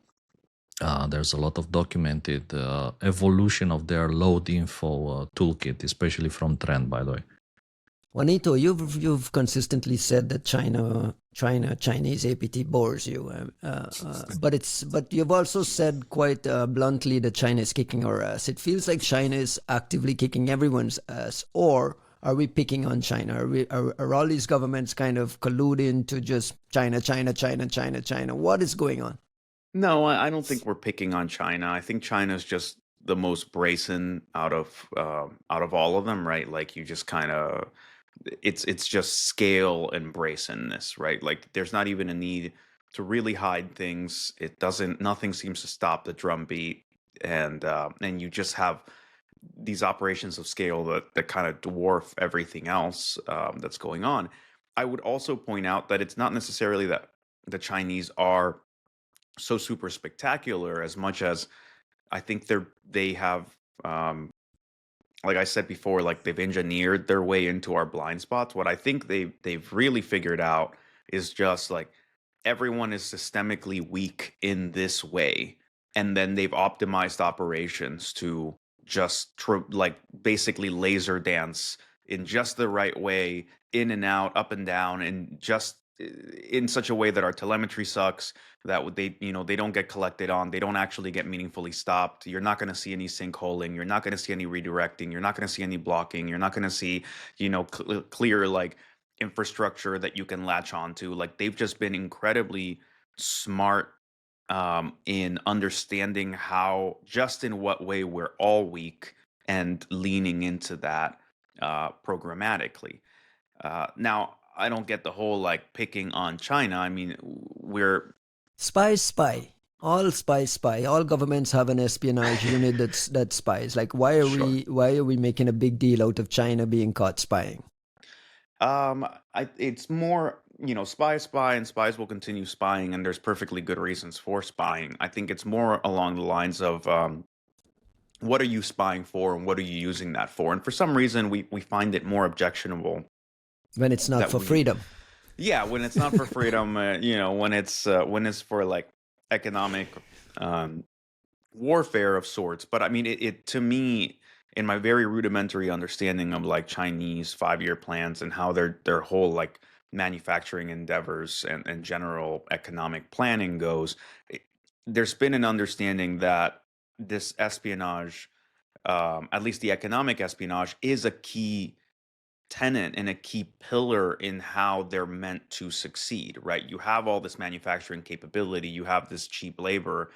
C: there's a lot of documented evolution of their load info toolkit, especially from Trend, by the way.
A: Juanito, you've consistently said that Chinese APT bores you, but you've also said quite bluntly that China is kicking our ass. It feels like China is actively kicking everyone's ass, or are we picking on China? Are all these governments kind of colluding to just China? What is going on?
B: No, I don't think we're picking on China. I think China's just the most brazen out of all of them, right? Like you just kind of. It's just scale and brazenness, right? Like there's not even a need to really hide things. Nothing seems to stop the drumbeat, and you just have these operations of scale that kind of dwarf everything else that's going on. I would also point out that it's not necessarily that the Chinese are so super spectacular as much as I think they have. Like I said before, like they've engineered their way into our blind spots. What I think they've really figured out is just like everyone is systemically weak in this way, and then they've optimized operations to just like basically laser dance in just the right way, in and out, up and down, and just in such a way that our telemetry sucks, that they, they don't get collected on, they don't actually get meaningfully stopped. You're not going to see any sinkholing, you're not going to see any redirecting, you're not going to see any blocking, you're not going to see, clear like infrastructure that you can latch onto. Like, they've just been incredibly smart in understanding just in what way we're all weak, and leaning into that programmatically. Now, I don't get the whole like picking on China. I mean, we're
A: spy. All spy. All governments have an espionage unit that spies. Like, why are we making a big deal out of China being caught spying?
B: It's more, spy, and spies will continue spying, and there's perfectly good reasons for spying. I think it's more along the lines of what are you spying for, and what are you using that for? And for some reason, we find it more objectionable
A: when it's not for freedom.
B: Yeah, when it's not for freedom, when it's for like economic warfare of sorts. But I mean, it to me, in my very rudimentary understanding of like Chinese 5-year plans and how their whole like manufacturing endeavors and general economic planning goes, there's been an understanding that this espionage, at least the economic espionage, is a key tenet and a key pillar in how they're meant to succeed, right? You have all this manufacturing capability, you have this cheap labor.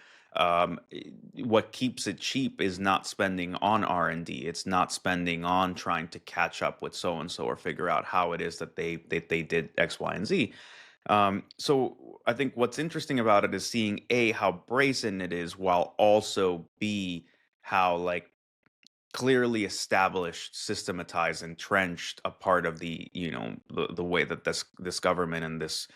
B: What keeps it cheap is not spending on R&D. It's not spending on trying to catch up with so and so or figure out how it is that they did X, Y, and Z. So I think what's interesting about it is seeing A, how brazen it is, while also B, how like clearly established, systematized, entrenched a part of the the way that this government and this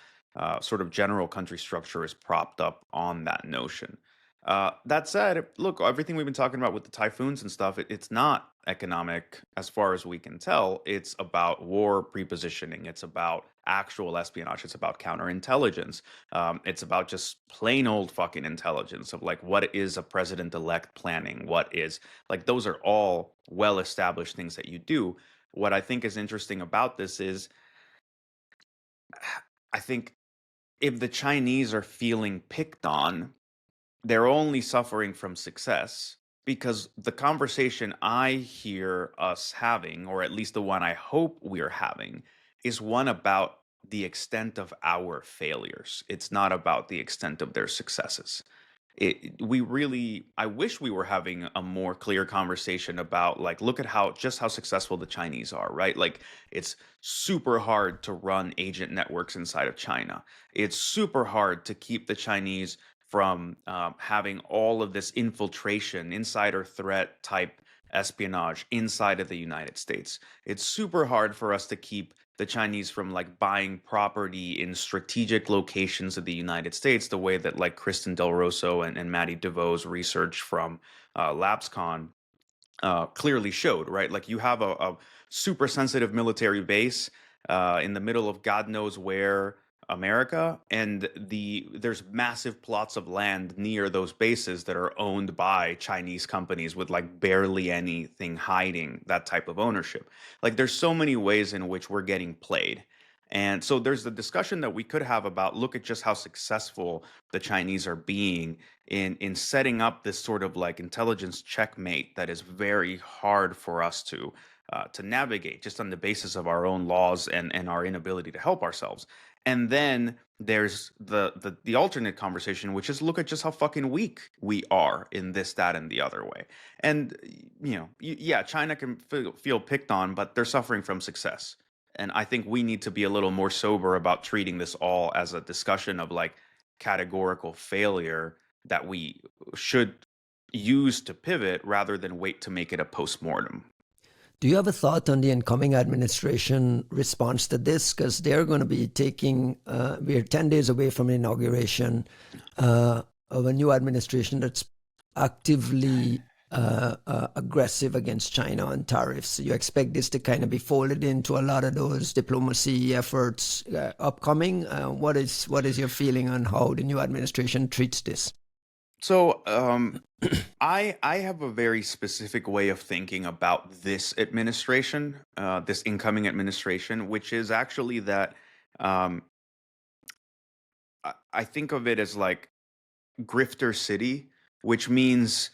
B: sort of general country structure is propped up on that notion. That said, look, everything we've been talking about with the typhoons and stuff, it's not economic as far as we can tell. It's about war prepositioning. It's about actual espionage. It's about counterintelligence. It's about just plain old fucking intelligence of like, what is a president-elect planning? What is like, those are all well-established things that you do. What I think is interesting about this is, I think if the Chinese are feeling picked on, they're only suffering from success, because the conversation I hear us having, or at least the one I hope we're having, is one about the extent of our failures. It's not about the extent of their successes. I wish we were having a more clear conversation about like, look at how successful the Chinese are, right? Like, it's super hard to run agent networks inside of China. It's super hard to keep the Chinese from having all of this infiltration, insider threat type espionage inside of the United States. It's super hard for us to keep the Chinese from like buying property in strategic locations of the United States, the way that like Kristen Del Rosso and Maddie DeVoe's research from LabsCon clearly showed, right? Like, you have a super sensitive military base in the middle of God knows where, America, and there's massive plots of land near those bases that are owned by Chinese companies with like barely anything hiding that type of ownership. Like, there's so many ways in which we're getting played. And so there's the discussion that we could have about, look at just how successful the Chinese are being in setting up this sort of like intelligence checkmate that is very hard for us to navigate just on the basis of our own laws and our inability to help ourselves. And then there's the alternate conversation, which is, look at just how fucking weak we are in this, that, and the other way. And, yeah, China can feel picked on, but they're suffering from success. And I think we need to be a little more sober about treating this all as a discussion of like categorical failure that we should use to pivot rather than wait to make it a postmortem.
A: Do you have a thought on the incoming administration response to this? Because they're going to be we're 10 days away from inauguration of a new administration that's actively aggressive against China on tariffs. You expect this to kind of be folded into a lot of those diplomacy efforts upcoming? What is your feeling on how the new administration treats this?
B: So, I have a very specific way of thinking about this administration, this incoming administration, which is actually that um, I think of it as like grifter city, which means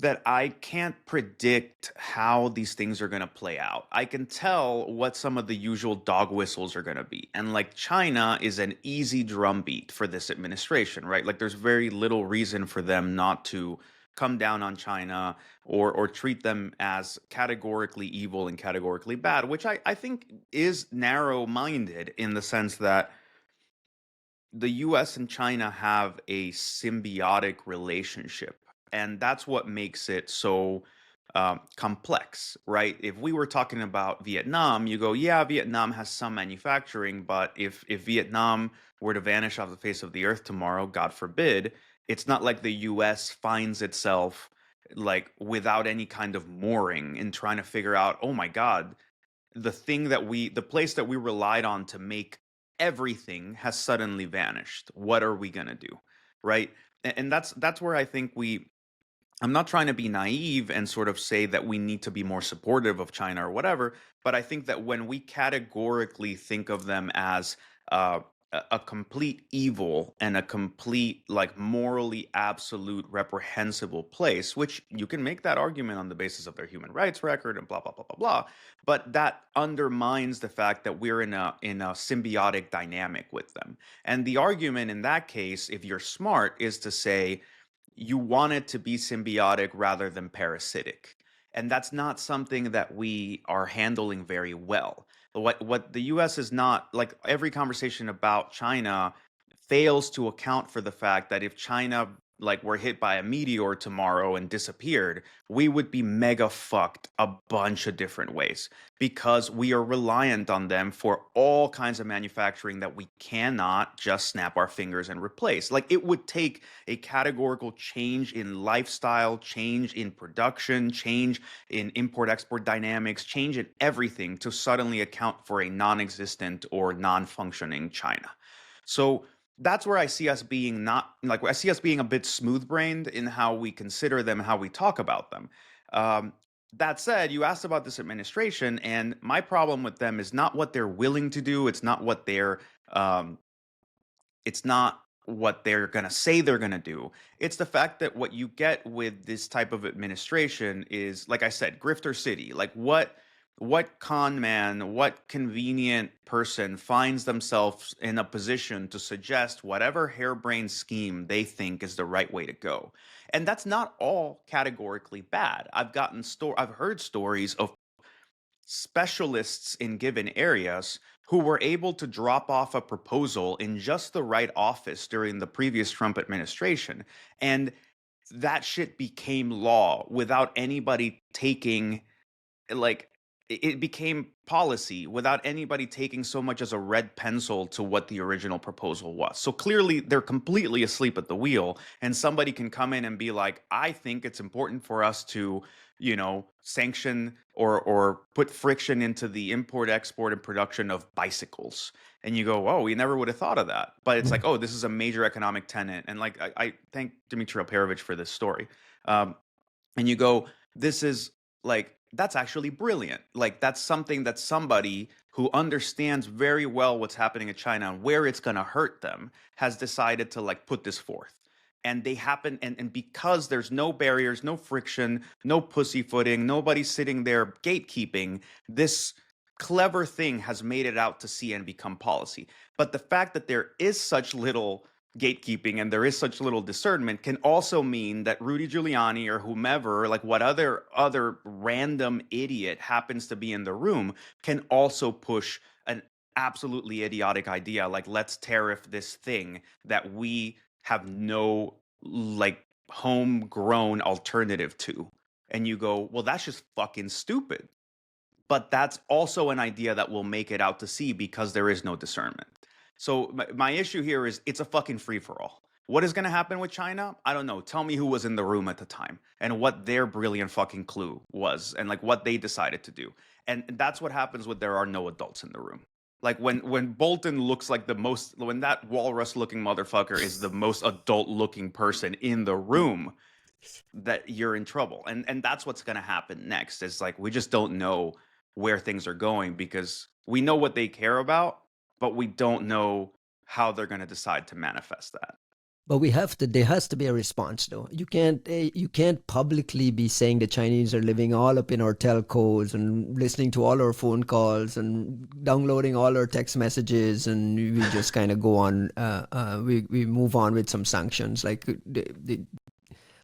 B: that I can't predict how these things are going to play out. I can tell what some of the usual dog whistles are going to be. And like China is an easy drumbeat for this administration, right? Like there's very little reason for them not to come down on China or treat them as categorically evil and categorically bad, which I think is narrow-minded in the sense that the US and China have a symbiotic relationship. And that's what makes it so complex, right? If we were talking about Vietnam, you go, yeah, Vietnam has some manufacturing, but if Vietnam were to vanish off the face of the earth tomorrow, God forbid, it's not like the US finds itself like without any kind of mooring in trying to figure out, oh my God, the place that we relied on to make everything has suddenly vanished. What are we going to do? Right. And that's where I think I'm not trying to be naive and sort of say that we need to be more supportive of China or whatever, but I think that when we categorically think of them as a complete evil and a complete, like, morally absolute reprehensible place, which you can make that argument on the basis of their human rights record and blah blah blah blah blah, but that undermines the fact that we're in a symbiotic dynamic with them. And the argument in that case, if you're smart, is to say you want it to be symbiotic rather than parasitic. And that's not something that we are handling very well. What the US is not, like, every conversation about China fails to account for the fact that if China, like, were hit by a meteor tomorrow and disappeared, we would be mega fucked a bunch of different ways because we are reliant on them for all kinds of manufacturing that we cannot just snap our fingers and replace. Like, it would take a categorical change in lifestyle, change in production, change in import-export dynamics, change in everything to suddenly account for a non-existent or non-functioning China. So that's where I see us being not like I see us being a bit smooth-brained in how we consider them, how we talk about them. Um, that said, you asked about this administration, and my problem with them is not what they're willing to do. Um, it's not what they're going to say they're going to do. It's the fact that what you get with this type of administration is, like I said, grifter city. Like, what con man, what convenient person finds themselves in a position to suggest whatever harebrained scheme they think is the right way to go? And that's not all categorically bad. I've heard stories of specialists in given areas who were able to drop off a proposal in just the right office during the previous Trump administration. And that shit became law without anybody taking, like, it became policy without anybody taking so much as a red pencil to what the original proposal was. So clearly they're completely asleep at the wheel, and somebody can come in and be like, I think it's important for us to, sanction or put friction into the import, export, and production of bicycles. And you go, oh, we never would have thought of that. But it's like, oh, this is a major economic tenant. And like, I thank Dmitry Alperovich for this story. And you go, this is like, that's actually brilliant. Like, that's something that somebody who understands very well what's happening in China and where it's going to hurt them has decided to, like, put this forth. And they happen, and because there's no barriers, no friction, no pussyfooting, nobody sitting there gatekeeping, this clever thing has made it out to sea and become policy. But the fact that there is such little gatekeeping and there is such little discernment can also mean that Rudy Giuliani or whomever, like, what other random idiot happens to be in the room, can also push an absolutely idiotic idea, like, let's tariff this thing that we have no, like, homegrown alternative to. And you go, well, that's just fucking stupid. But that's also an idea that will make it out to sea because there is no discernment. So my issue here is it's a fucking free-for-all. What is going to happen with China? I don't know. Tell me who was in the room at the time and what their brilliant fucking clue was and, like, what they decided to do. And that's what happens when there are no adults in the room. Like when Bolton looks like when that walrus looking motherfucker is the most adult looking person in the room, that you're in trouble. And that's what's going to happen next. It's like we just don't know where things are going because we know what they care about, but we don't know how they're going to decide to manifest that.
A: But there has to be a response though. You can't publicly be saying the Chinese are living all up in our telcos and listening to all our phone calls and downloading all our text messages, and we just kind of go on, we move on with some sanctions. Like,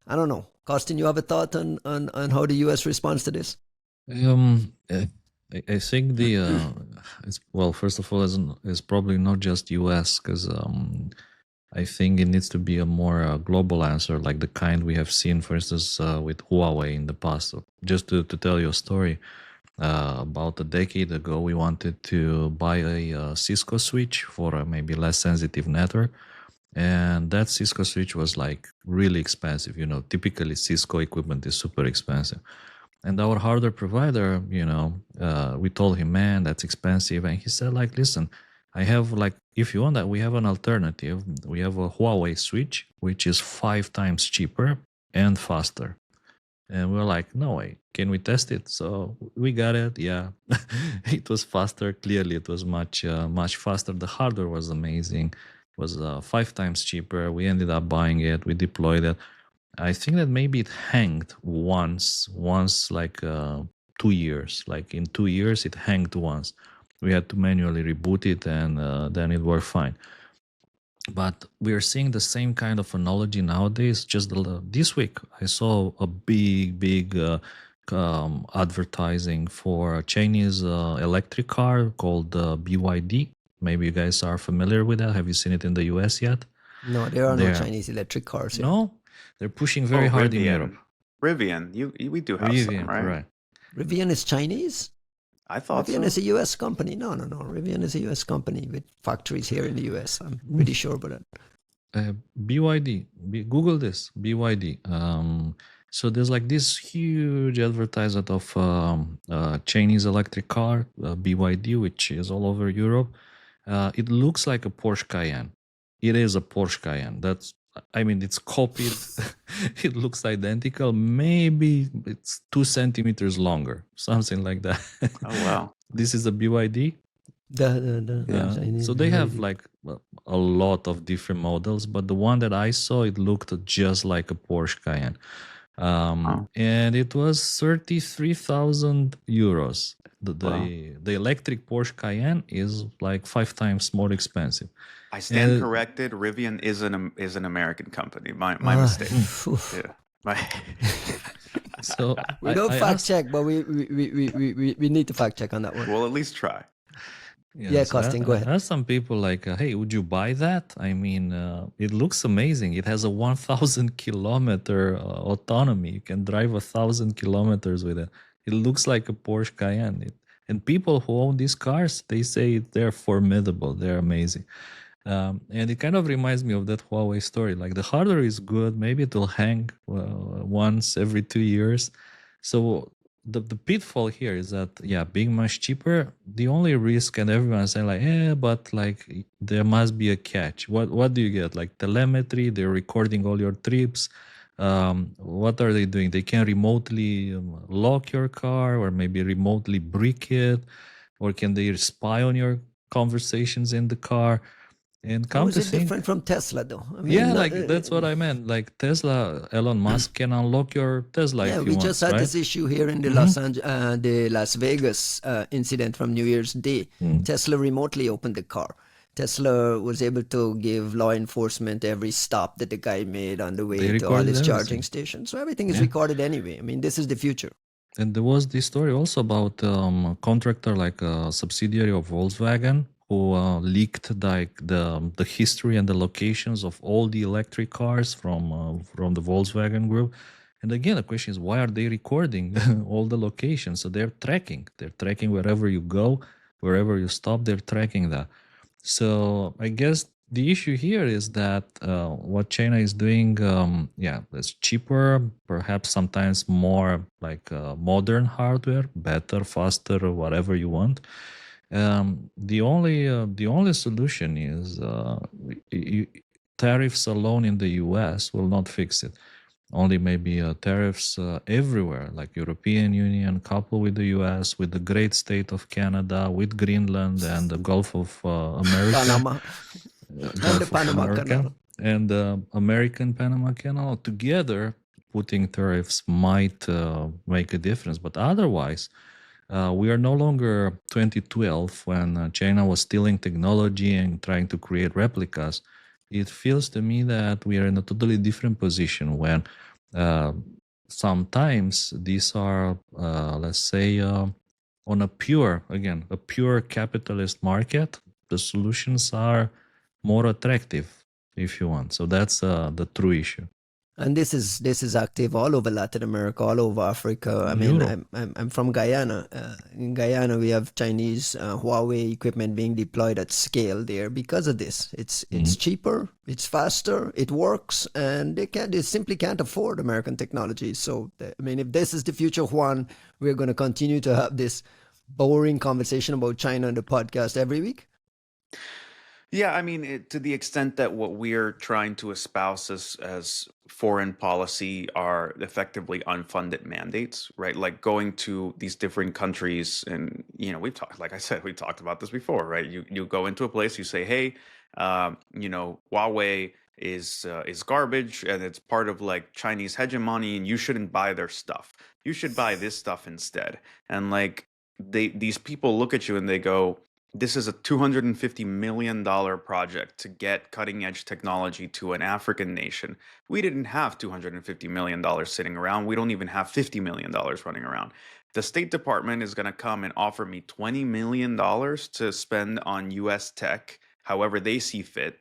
A: I don't know. Costin, you have a thought on how the US responds to this?
C: I think first of all, it's probably not just US, because I think it needs to be a more global answer, like the kind we have seen, for instance, with Huawei in the past. So just to tell you a story, about a decade ago, we wanted to buy a Cisco switch for a maybe less sensitive network. And that Cisco switch was like really expensive. Typically Cisco equipment is super expensive. And our hardware provider, we told him, man, that's expensive. And he said, like, listen, I have if you want that, we have an alternative. We have a Huawei switch, which is 5 times cheaper and faster. And we're like, no way, can we test it? So we got it. Yeah, it was faster. Clearly, it was much faster. The hardware was amazing. It was 5 times cheaper. We ended up buying it. We deployed it. I think that maybe it hanged once like 2 years. Like in 2 years, it hanged once. We had to manually reboot it, and then it worked fine. But we are seeing the same kind of analogy nowadays. Just this week, I saw a big advertising for a Chinese electric car called BYD. Maybe you guys are familiar with that. Have you seen it in the US yet?
A: No, there are no Chinese electric cars here.
C: No? They're pushing very hard in Europe.
B: Rivian. We do have some, right?
A: Rivian is Chinese?
B: I thought
A: Rivian is a U.S. company. No. Rivian is a U.S. company with factories here in the U.S. I'm pretty sure about that.
C: BYD. Google this. BYD. So there's like this huge advertisement of Chinese electric car, BYD, which is all over Europe. It looks like a Porsche Cayenne. It is a Porsche Cayenne. It's copied. It looks identical. Maybe it's 2 centimeters longer, something like that.
B: Oh, wow.
C: This is a BYD. So they have like a lot of different models, but the one that I saw, it looked just like a Porsche Cayenne. And it was 33,000 euros. The electric Porsche Cayenne is like 5 times more expensive.
B: I stand corrected. Rivian is an American company. My mistake. Yeah.
C: So
A: we don't fact check, but we need to fact check on that one.
B: We'll at least try.
A: Yeah, Costin, go ahead.
C: I asked some people like, hey, would you buy that? It looks amazing. It has a 1,000 kilometer autonomy. You can drive 1,000 kilometers with it. It looks like a Porsche Cayenne. And people who own these cars, they say they're formidable. They're amazing. And it kind of reminds me of that Huawei story. Like the hardware is good. Maybe it will hang once every 2 years. So the pitfall here is that, being much cheaper, the only risk, and everyone's saying like, but like there must be a catch. What do you get? Like telemetry, they're recording all your trips. What are they doing? They can remotely lock your car, or maybe remotely brick it, or can they spy on your conversations in the car? And
A: how is it different from Tesla, though?
C: That's what I meant. Like Tesla, Elon Musk can unlock your Tesla.
A: Yeah,
C: if
A: we just had this issue here in the the Las Vegas incident from New Year's Day. Tesla remotely opened the car. Tesla was able to give law enforcement every stop that the guy made on the way to all his charging stations. So everything is recorded anyway. This is the future.
C: And there was this story also about a contractor, like a subsidiary of Volkswagen, who leaked like the history and the locations of all the electric cars from the Volkswagen group. And again, the question is, why are they recording all the locations? So they're tracking wherever you go, wherever you stop, they're tracking that. So I guess the issue here is that what China is doing, it's cheaper, perhaps sometimes more like modern hardware, better, faster, whatever you want. The only solution is tariffs alone in the U.S. will not fix it. Only maybe tariffs everywhere, like European Union, coupled with the U.S., with the great state of Canada, with Greenland and the Gulf of America,
A: Panama and the
C: Gulf of
A: Panama
C: America,
A: Canal.
C: and American Panama Canal together, putting tariffs might make a difference. But otherwise, we are no longer 2012 when China was stealing technology and trying to create replicas. It feels to me that we are in a totally different position when sometimes these are, let's say, on a pure capitalist market, the solutions are more attractive, if you want. So that's the true issue.
A: And this is active all over Latin America, all over Africa. I mean,
C: Europe.
A: I'm from Guyana. In Guyana, we have Chinese Huawei equipment being deployed at scale there because of this. It's cheaper, it's faster, it works, and they simply can't afford American technology. So I mean, if this is the future, Juan, we're going to continue to have this boring conversation about China on the podcast every week.
B: Yeah, I mean, to the extent that what we're trying to espouse as foreign policy are effectively unfunded mandates, right? Like going to these different countries, and we've talked, like I said, we talked about this before, right? You go into a place, you say, hey, Huawei is garbage, and it's part of like Chinese hegemony, and you shouldn't buy their stuff. You should buy this stuff instead. And like these people look at you and they go, this is a $250 million project to get cutting edge technology to an African nation. We didn't have $250 million sitting around. We don't even have $50 million running around. The State Department is going to come and offer me $20 million to spend on US tech, however they see fit,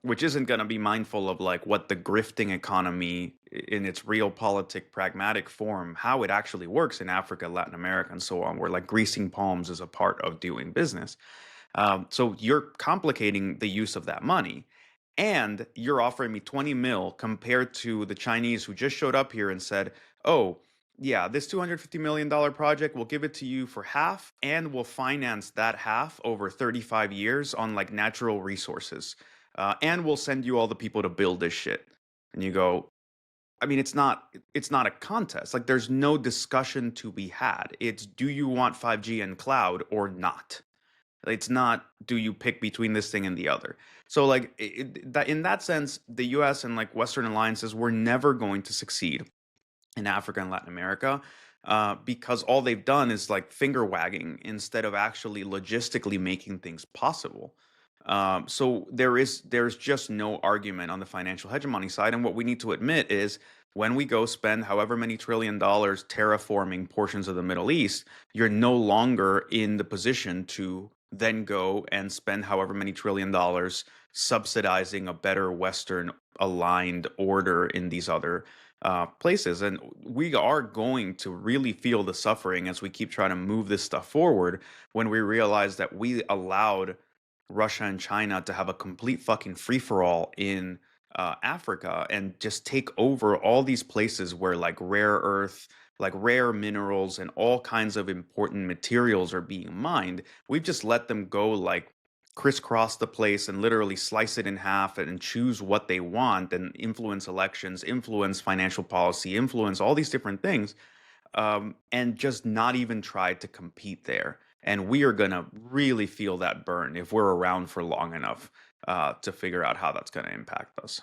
B: which isn't going to be mindful of like what the grifting economy in its realpolitik pragmatic form, how it actually works in Africa, Latin America, and so on, where like greasing palms is a part of doing business. So you're complicating the use of that money, and you're offering me 20 mil compared to the Chinese who just showed up here and said, oh, yeah, this $250 million project, we'll give it to you for half, and we'll finance that half over 35 years on like natural resources. And we'll send you all the people to build this shit. And you go, I mean, it's not a contest. Like, there's no discussion to be had. It's, do you want 5G and cloud or not? It's not, do you pick between this thing and the other? So like in that sense, the US and like Western alliances were never going to succeed in Africa and Latin America, because all they've done is like finger wagging instead of actually logistically making things possible. So there's just no argument on the financial hegemony side. And what we need to admit is when we go spend however many $1 trillion terraforming portions of the Middle East, you're no longer in the position to then go and spend however many $1 trillion subsidizing a better Western aligned order in these other places. And we are going to really feel the suffering as we keep trying to move this stuff forward when we realize that we allowed Russia and China to have a complete fucking free-for-all in Africa and just take over all these places where like rare earth, like rare minerals and all kinds of important materials are being mined. We've just let them go like crisscross the place and literally slice it in half and choose what they want and influence elections, influence financial policy, influence all these different things, and just not even try to compete there. And we are going to really feel that burn if we're around for long enough to figure out how that's going to impact us.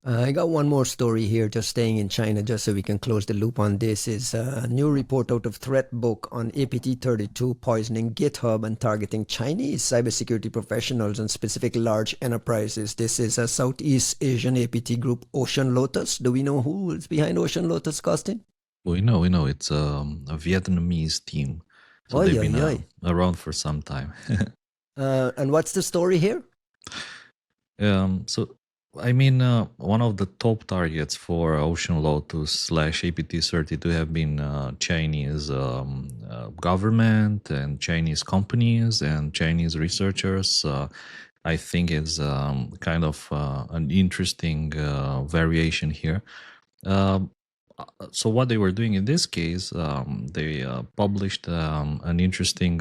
A: I got one more story here, just staying in China, just so we can close the loop on this. Is a new report out of Threatbook on APT-32 poisoning GitHub and targeting Chinese cybersecurity professionals and specific large enterprises. This is a Southeast Asian APT group, Ocean Lotus. Do we know who is behind Ocean Lotus, Costin?
C: We know. It's a Vietnamese team. So they've been around for some time.
A: And what's the story here?
C: So, I mean, one of the top targets for Ocean Lotus / APT-32 have been Chinese government and Chinese companies and Chinese researchers. I think it's kind of an interesting variation here. so what they were doing in this case, they published an interesting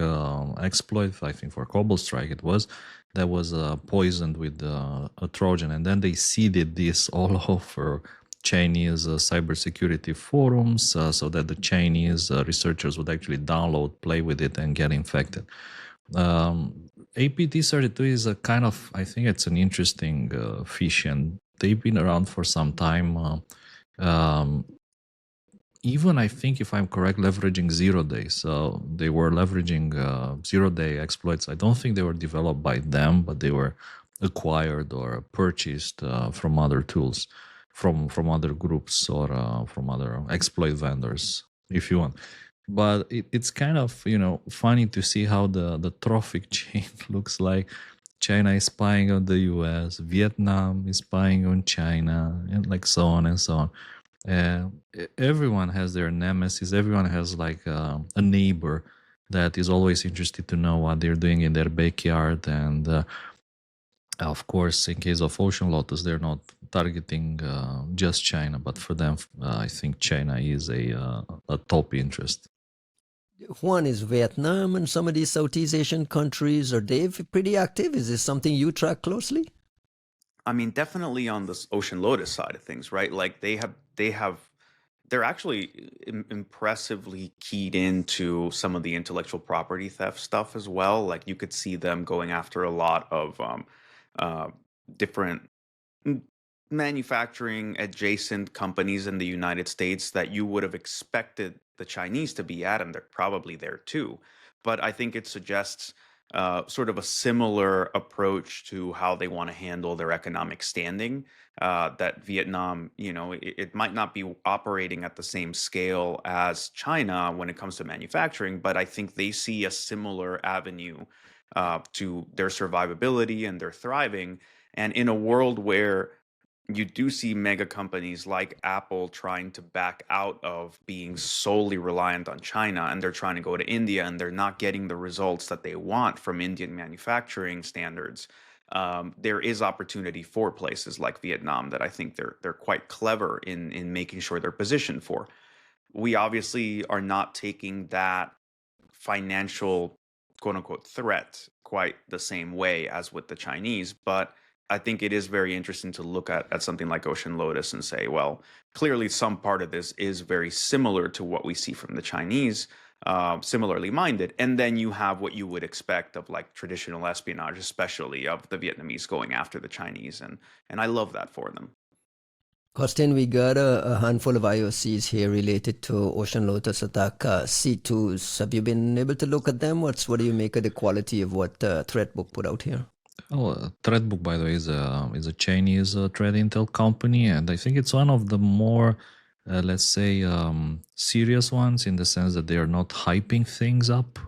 C: exploit, I think for Cobalt Strike it was, that was poisoned with a Trojan, and then they seeded this all over Chinese cybersecurity forums so that the Chinese researchers would actually download, play with it, and get infected. APT32 is a kind of, I think it's an interesting fish, and they've been around for some time. Even I think, if I'm correct, leveraging 0-day. So they were leveraging 0-day exploits. I don't think they were developed by them, but they were acquired or purchased from other tools, from other groups, or from other exploit vendors, if you want. But it's kind of, funny to see how the trophic chain looks like. China is spying on the US, Vietnam is spying on China, and like so on and so on. Everyone has their nemesis. Everyone has like a neighbor that is always interested to know what they're doing in their backyard. And of course, in case of Ocean Lotus, they're not targeting just China, but for them, I think China is a top interest.
A: Juan, is Vietnam and some of these Southeast Asian countries, are they pretty active? Is this something you track closely?
B: I mean, definitely on the Ocean Lotus side of things, right? Like they're actually impressively keyed into some of the intellectual property theft stuff as well. Like you could see them going after a lot of different manufacturing adjacent companies in the United States that you would have expected the Chinese to be at, and they're probably there too. But I think it suggests sort of a similar approach to how they want to handle their economic standing. That Vietnam, it might not be operating at the same scale as China when it comes to manufacturing, but I think they see a similar avenue to their survivability and their thriving. And in a world where you do see mega companies like Apple trying to back out of being solely reliant on China, and they're trying to go to India, and they're not getting the results that they want from Indian manufacturing standards. There is opportunity for places like Vietnam that I think they're quite clever in making sure they're positioned for. We obviously are not taking that financial quote unquote threat quite the same way as with the Chinese, but I think it is very interesting to look at something like Ocean Lotus and say, well, clearly some part of this is very similar to what we see from the Chinese, similarly minded. And then you have what you would expect of like traditional espionage, especially of the Vietnamese going after the Chinese. And I love that for them.
A: Costin, we got a handful of IOCs here related to Ocean Lotus attack, C2s. Have you been able to look at them? What do you make of the quality of what Threatbook put out here?
C: Oh, Threatbook, by the way, is a Chinese threat intel company, and I think it's one of the more, let's say, serious ones, in the sense that they are not hyping things up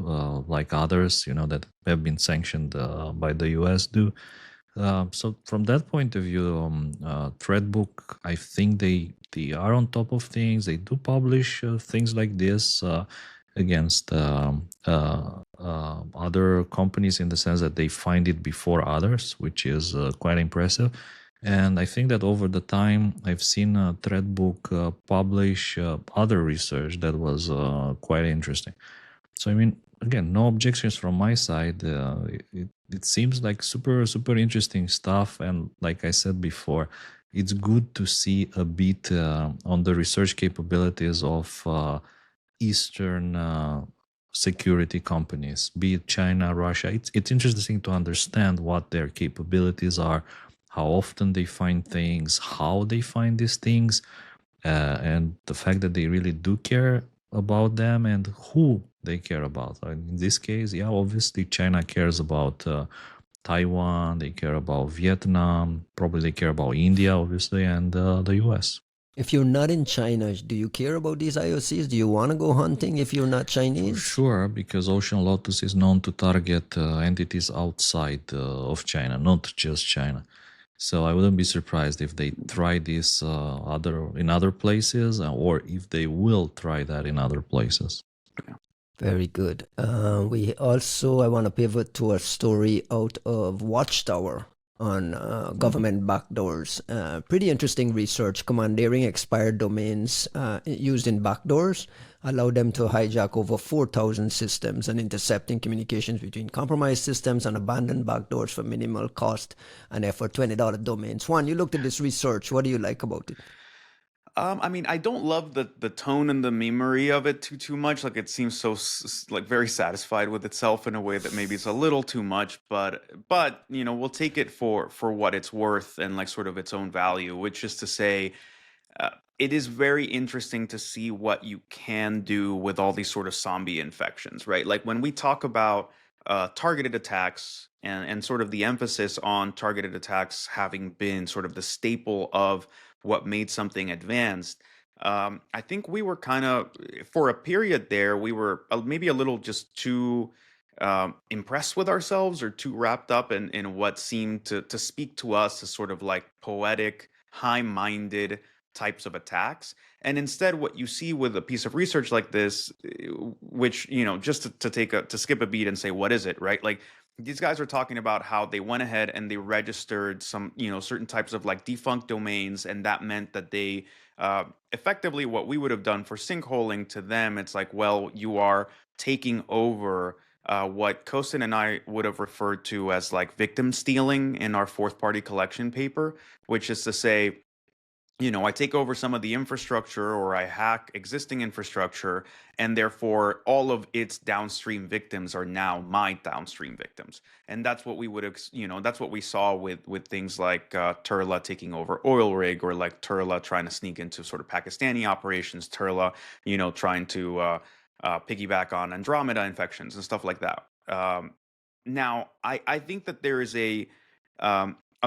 C: like others, that have been sanctioned by the US do. So from that point of view, Threatbook, I think they are on top of things. They do publish things like this against other companies, in the sense that they find it before others, which is quite impressive. And I think that over the time, I've seen Threatbook publish other research that was quite interesting. So, I mean, again, no objections from my side. It seems like super, super interesting stuff. And like I said before, it's good to see a bit on the research capabilities of Eastern security companies, be it China, Russia. It's interesting to understand what their capabilities are, how often they find things, how they find these things, and the fact that they really do care about them and who they care about. In this case, yeah, obviously China cares about Taiwan, they care about Vietnam, probably they care about India, obviously, and the US.
A: If you're not in China, do you care about these IOCs? Do you want to go hunting if you're not Chinese?
C: For sure, because Ocean Lotus is known to target entities outside of China, not just China. So I wouldn't be surprised if they try this in other places, or if they will try that in other places.
A: Very good. I want to pivot to a story out of Watchtower. on government backdoors. Pretty interesting research. Commandeering expired domains used in backdoors allowed them to hijack over 4,000 systems and intercepting communications between compromised systems and abandoned backdoors for minimal cost and effort. $20 domains. Juan, you looked at this research. What do you like about it?
B: I mean, I don't love the tone and the memery of it too much. Like, it seems so like very satisfied with itself in a way that maybe it's a little too much. But you know, we'll take it for what it's worth and like sort of its own value, which is to say, it is very interesting to see what you can do with all these sort of zombie infections, right? Like when we talk about targeted attacks and sort of the emphasis on targeted attacks having been sort of the staple of what made something advanced. I think we were kind of, for a period there, we were maybe a little just too impressed with ourselves or too wrapped up in what seemed to speak to us as sort of like poetic, high-minded types of attacks. And instead, what you see with a piece of research like this, which, you know, just to skip a beat and say, what is it, right? Like, these guys are talking about how they went ahead and they registered some, you know, certain types of like defunct domains, and that meant that they effectively, what we would have done for sinkholing, to them, it's like, well, you are taking over what Costin and I would have referred to as like victim stealing in our fourth party collection paper, which is to say, you know, I take over some of the infrastructure or I hack existing infrastructure, and therefore all of its downstream victims are now my downstream victims. And that's what we would have, you know, that's what we saw with things like Turla taking over Oil Rig, or like Turla trying to sneak into sort of Pakistani operations, Turla, you know, trying to piggyback on Andromeda infections and stuff like that. Now, I think that there is a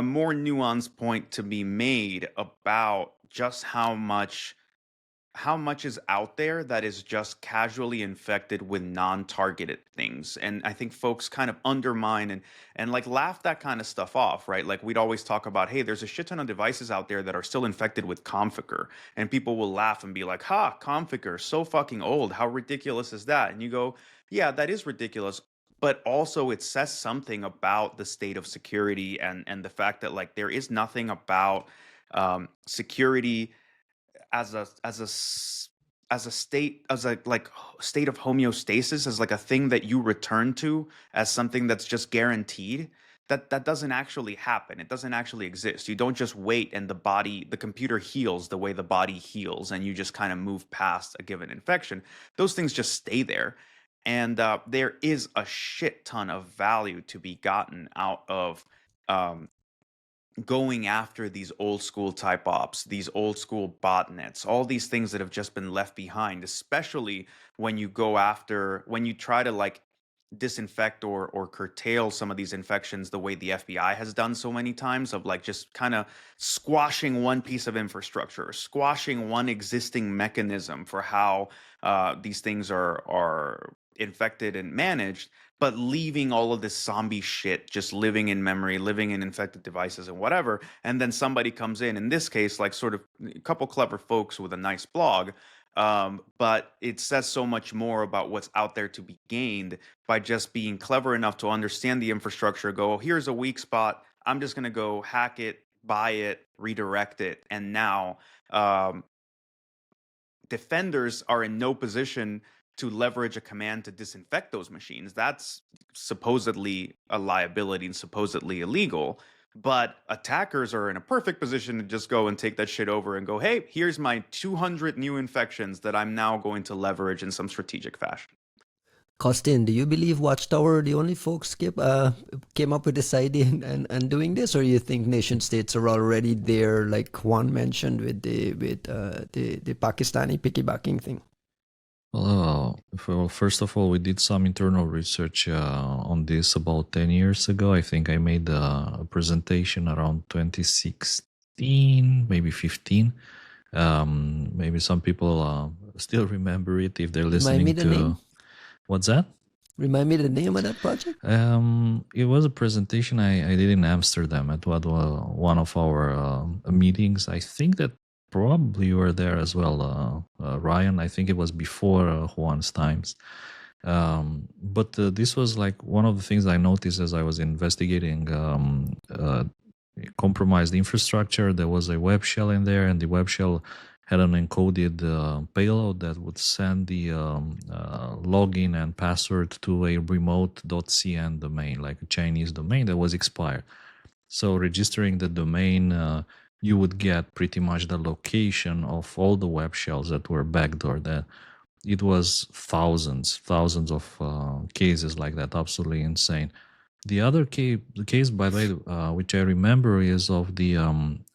B: more nuanced point to be made about just how much is out there that is just casually infected with non-targeted things. And I think folks kind of undermine and like laugh that kind of stuff off, right? Like, we'd always talk about, hey, there's a shit ton of devices out there that are still infected with Conficker, and people will laugh and be like, ha, Conficker, so fucking old, how ridiculous is that? And you go, yeah, that is ridiculous. But also it says something about the state of security and the fact that like there is nothing about security as a state of homeostasis, as like a thing that you return to as something that's just guaranteed. That doesn't actually happen. It doesn't actually exist. You don't just wait and the computer heals the way the body heals, and you just kind of move past a given infection. Those things just stay there. And there is a shit ton of value to be gotten out of going after these old school type ops, these old school botnets, all these things that have just been left behind, especially when you try to like disinfect or curtail some of these infections the way the FBI has done so many times, of like just kind of squashing one piece of infrastructure, squashing one existing mechanism for how these things are infected and managed, but leaving all of this zombie shit just living in memory, living in infected devices and whatever. And then somebody comes in this case, like sort of a couple clever folks with a nice blog, but it says so much more about what's out there to be gained by just being clever enough to understand the infrastructure, go, oh, here's a weak spot, I'm just going to go hack it, buy it, redirect it. And now defenders are in no position to leverage a command to disinfect those machines. That's supposedly a liability and supposedly illegal. But attackers are in a perfect position to just go and take that shit over and go, hey, here's my 200 new infections that I'm now going to leverage in some strategic fashion.
A: Costin, do you believe Watchtower are the only folks came up with this idea and doing this, or you think nation states are already there, like Juan mentioned with the Pakistani piggybacking thing?
C: Well, first of all, we did some internal research on this about 10 years ago. I think I made a presentation around 2016, maybe 15. Maybe some people still remember it if they're listening to...
A: Name?
C: What's that?
A: Remind me the name of that project?
C: It was a presentation I did in Amsterdam at one of our meetings. I think that probably you were there as well, Ryan. I think it was before Juan's times. But this was like one of the things I noticed as I was investigating compromised infrastructure. There was a web shell in there, and the web shell had an encoded payload that would send the login and password to a remote.cn domain, like a Chinese domain that was expired. So registering the domain, you would get pretty much the location of all the web shells that were backdoored. That it was thousands of cases like that, absolutely insane. The other case, by the way, which I remember, is of the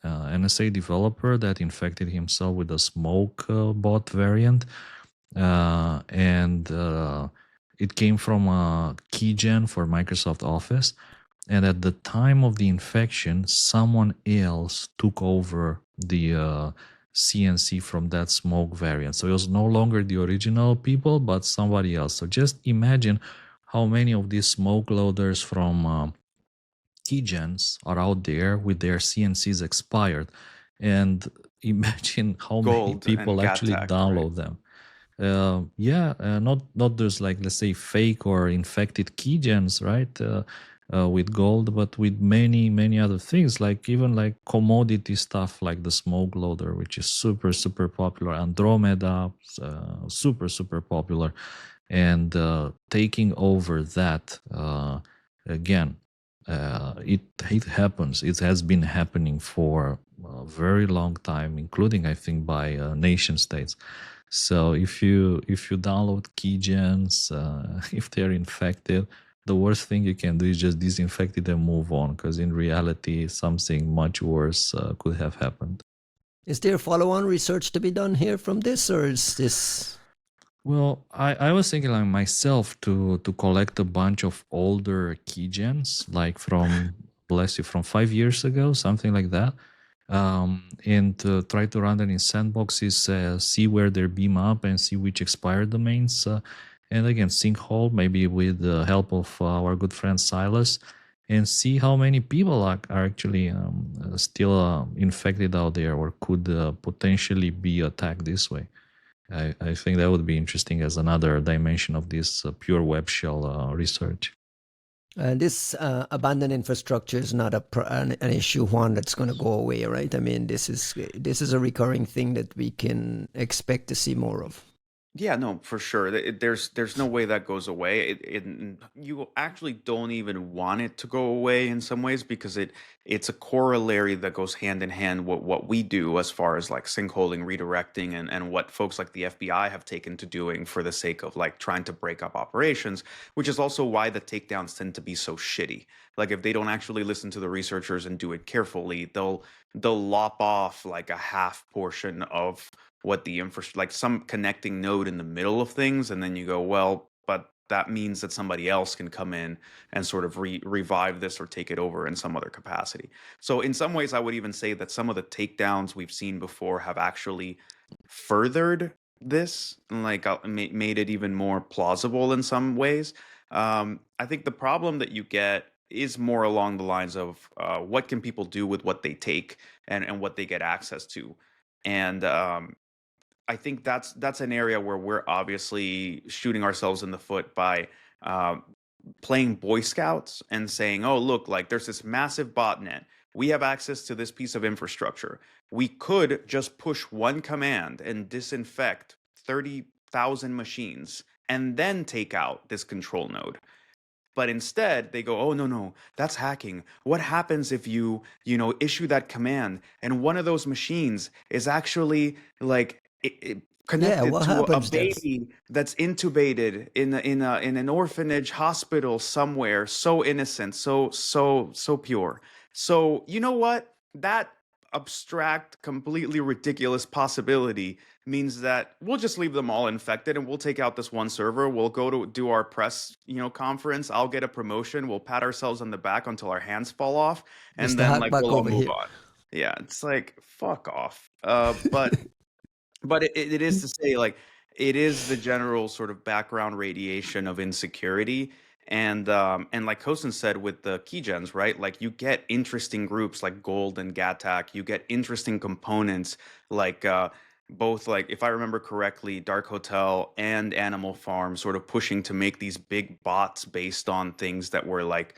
C: NSA developer that infected himself with a smoke bot variant, and it came from a keygen for Microsoft Office. And at the time of the infection, someone else took over the CNC from that smoke variant. So it was no longer the original people, but somebody else. So just imagine how many of these smoke loaders from keygens are out there with their CNCs expired. And imagine how many
B: Gold and
C: people actually
B: GATAC,
C: download them. Not those, like, let's say, fake or infected keygens, right? With gold, but with many other things, like even like commodity stuff like the smoke loader, which is super popular. Andromeda, super popular, and taking over that again. It happens. It has been happening for a very long time, including, I think, by nation states. So if you download keygens, if they're infected, the worst thing you can do is just disinfect it and move on, because in reality, something much worse could have happened.
A: Is there follow-on research to be done here from this, or is this?
C: Well, I was thinking, like, myself to collect a bunch of older keygens, like from, bless you, from 5 years ago, something like that. And try to run them in sandboxes, see where they beam up and see which expired domains. And again, sinkhole, maybe with the help of our good friend Silas, and see how many people are actually still infected out there, or could potentially be attacked this way. I think that would be interesting as another dimension of this pure web shell research.
A: This abandoned infrastructure is not an issue, Juan, that's going to go away, right? I mean, this is a recurring thing that we can expect to see more of.
B: Yeah, no, for sure. There's no way that goes away. You actually don't even want it to go away in some ways, because it's a corollary that goes hand in hand with what we do as far as like sinkholing, redirecting, and what folks like the FBI have taken to doing for the sake of like trying to break up operations, which is also why the takedowns tend to be so shitty. Like if they don't actually listen to the researchers and do it carefully, they'll lop off like a half portion of what the infrastructure, like some connecting node in the middle of things, and then you go, well, but that means that somebody else can come in and sort of revive this or take it over in some other capacity. So in some ways, I would even say that some of the takedowns we've seen before have actually furthered this, like made it even more plausible in some ways. I think the problem that you get is more along the lines of what can people do with what they take and what they get access to. And I think that's an area where we're obviously shooting ourselves in the foot by playing Boy Scouts and saying, oh, look, like there's this massive botnet. We have access to this piece of infrastructure. We could just push one command and disinfect 30,000 machines and then take out this control node. But instead, they go, oh, no, that's hacking. What happens if you issue that command and one of those machines is actually like connected to a baby that's intubated in an orphanage hospital somewhere, so innocent, so pure. So you know what? That abstract, completely ridiculous possibility means that we'll just leave them all infected and we'll take out this one server. We'll go to do our press, conference. I'll get a promotion. We'll pat ourselves on the back until our hands fall off, and then like we'll all move on. Yeah, it's like fuck off. But it is to say, like, it is the general sort of background radiation of insecurity. And like Costin said with the keygens, right? Like you get interesting groups like Gold and GATAC. You get interesting components like both, like, if I remember correctly, Dark Hotel and Animal Farm sort of pushing to make these big bots based on things that were like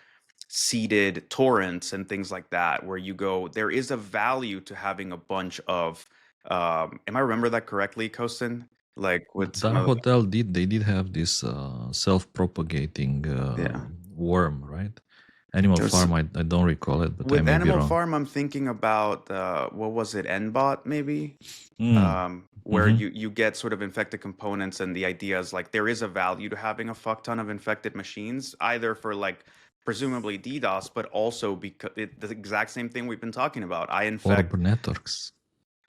B: seeded torrents and things like that, where you go, there is a value to having a bunch of, am I remember that correctly, Costin? Like with some
C: That
B: of
C: hotel they did have this self-propagating
B: yeah.
C: worm, right? Animal
B: There's,
C: Farm, I don't recall it, but I
B: with
C: may be
B: Animal
C: wrong.
B: Farm, I'm thinking about what was it, Nbot maybe? Where
C: Mhm.
B: you get sort of infected components, and the idea is like there is a value to having a fuck ton of infected machines, either for like presumably DDoS, but also because the exact same thing we've been talking about. I infect.
C: Orb networks.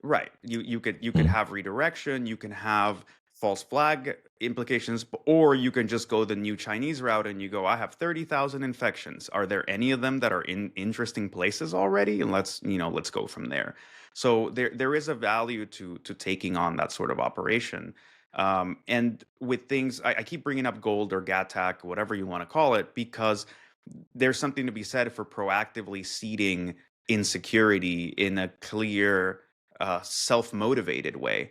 B: Right. You could have redirection, you can have false flag implications, or you can just go the new Chinese route and you go, I have 30,000 infections. Are there any of them that are in interesting places already? And let's go from there. So there is a value to taking on that sort of operation. And with things, I keep bringing up gold or GATAC, whatever you want to call it, because there's something to be said for proactively seeding insecurity in a clear, self-motivated way.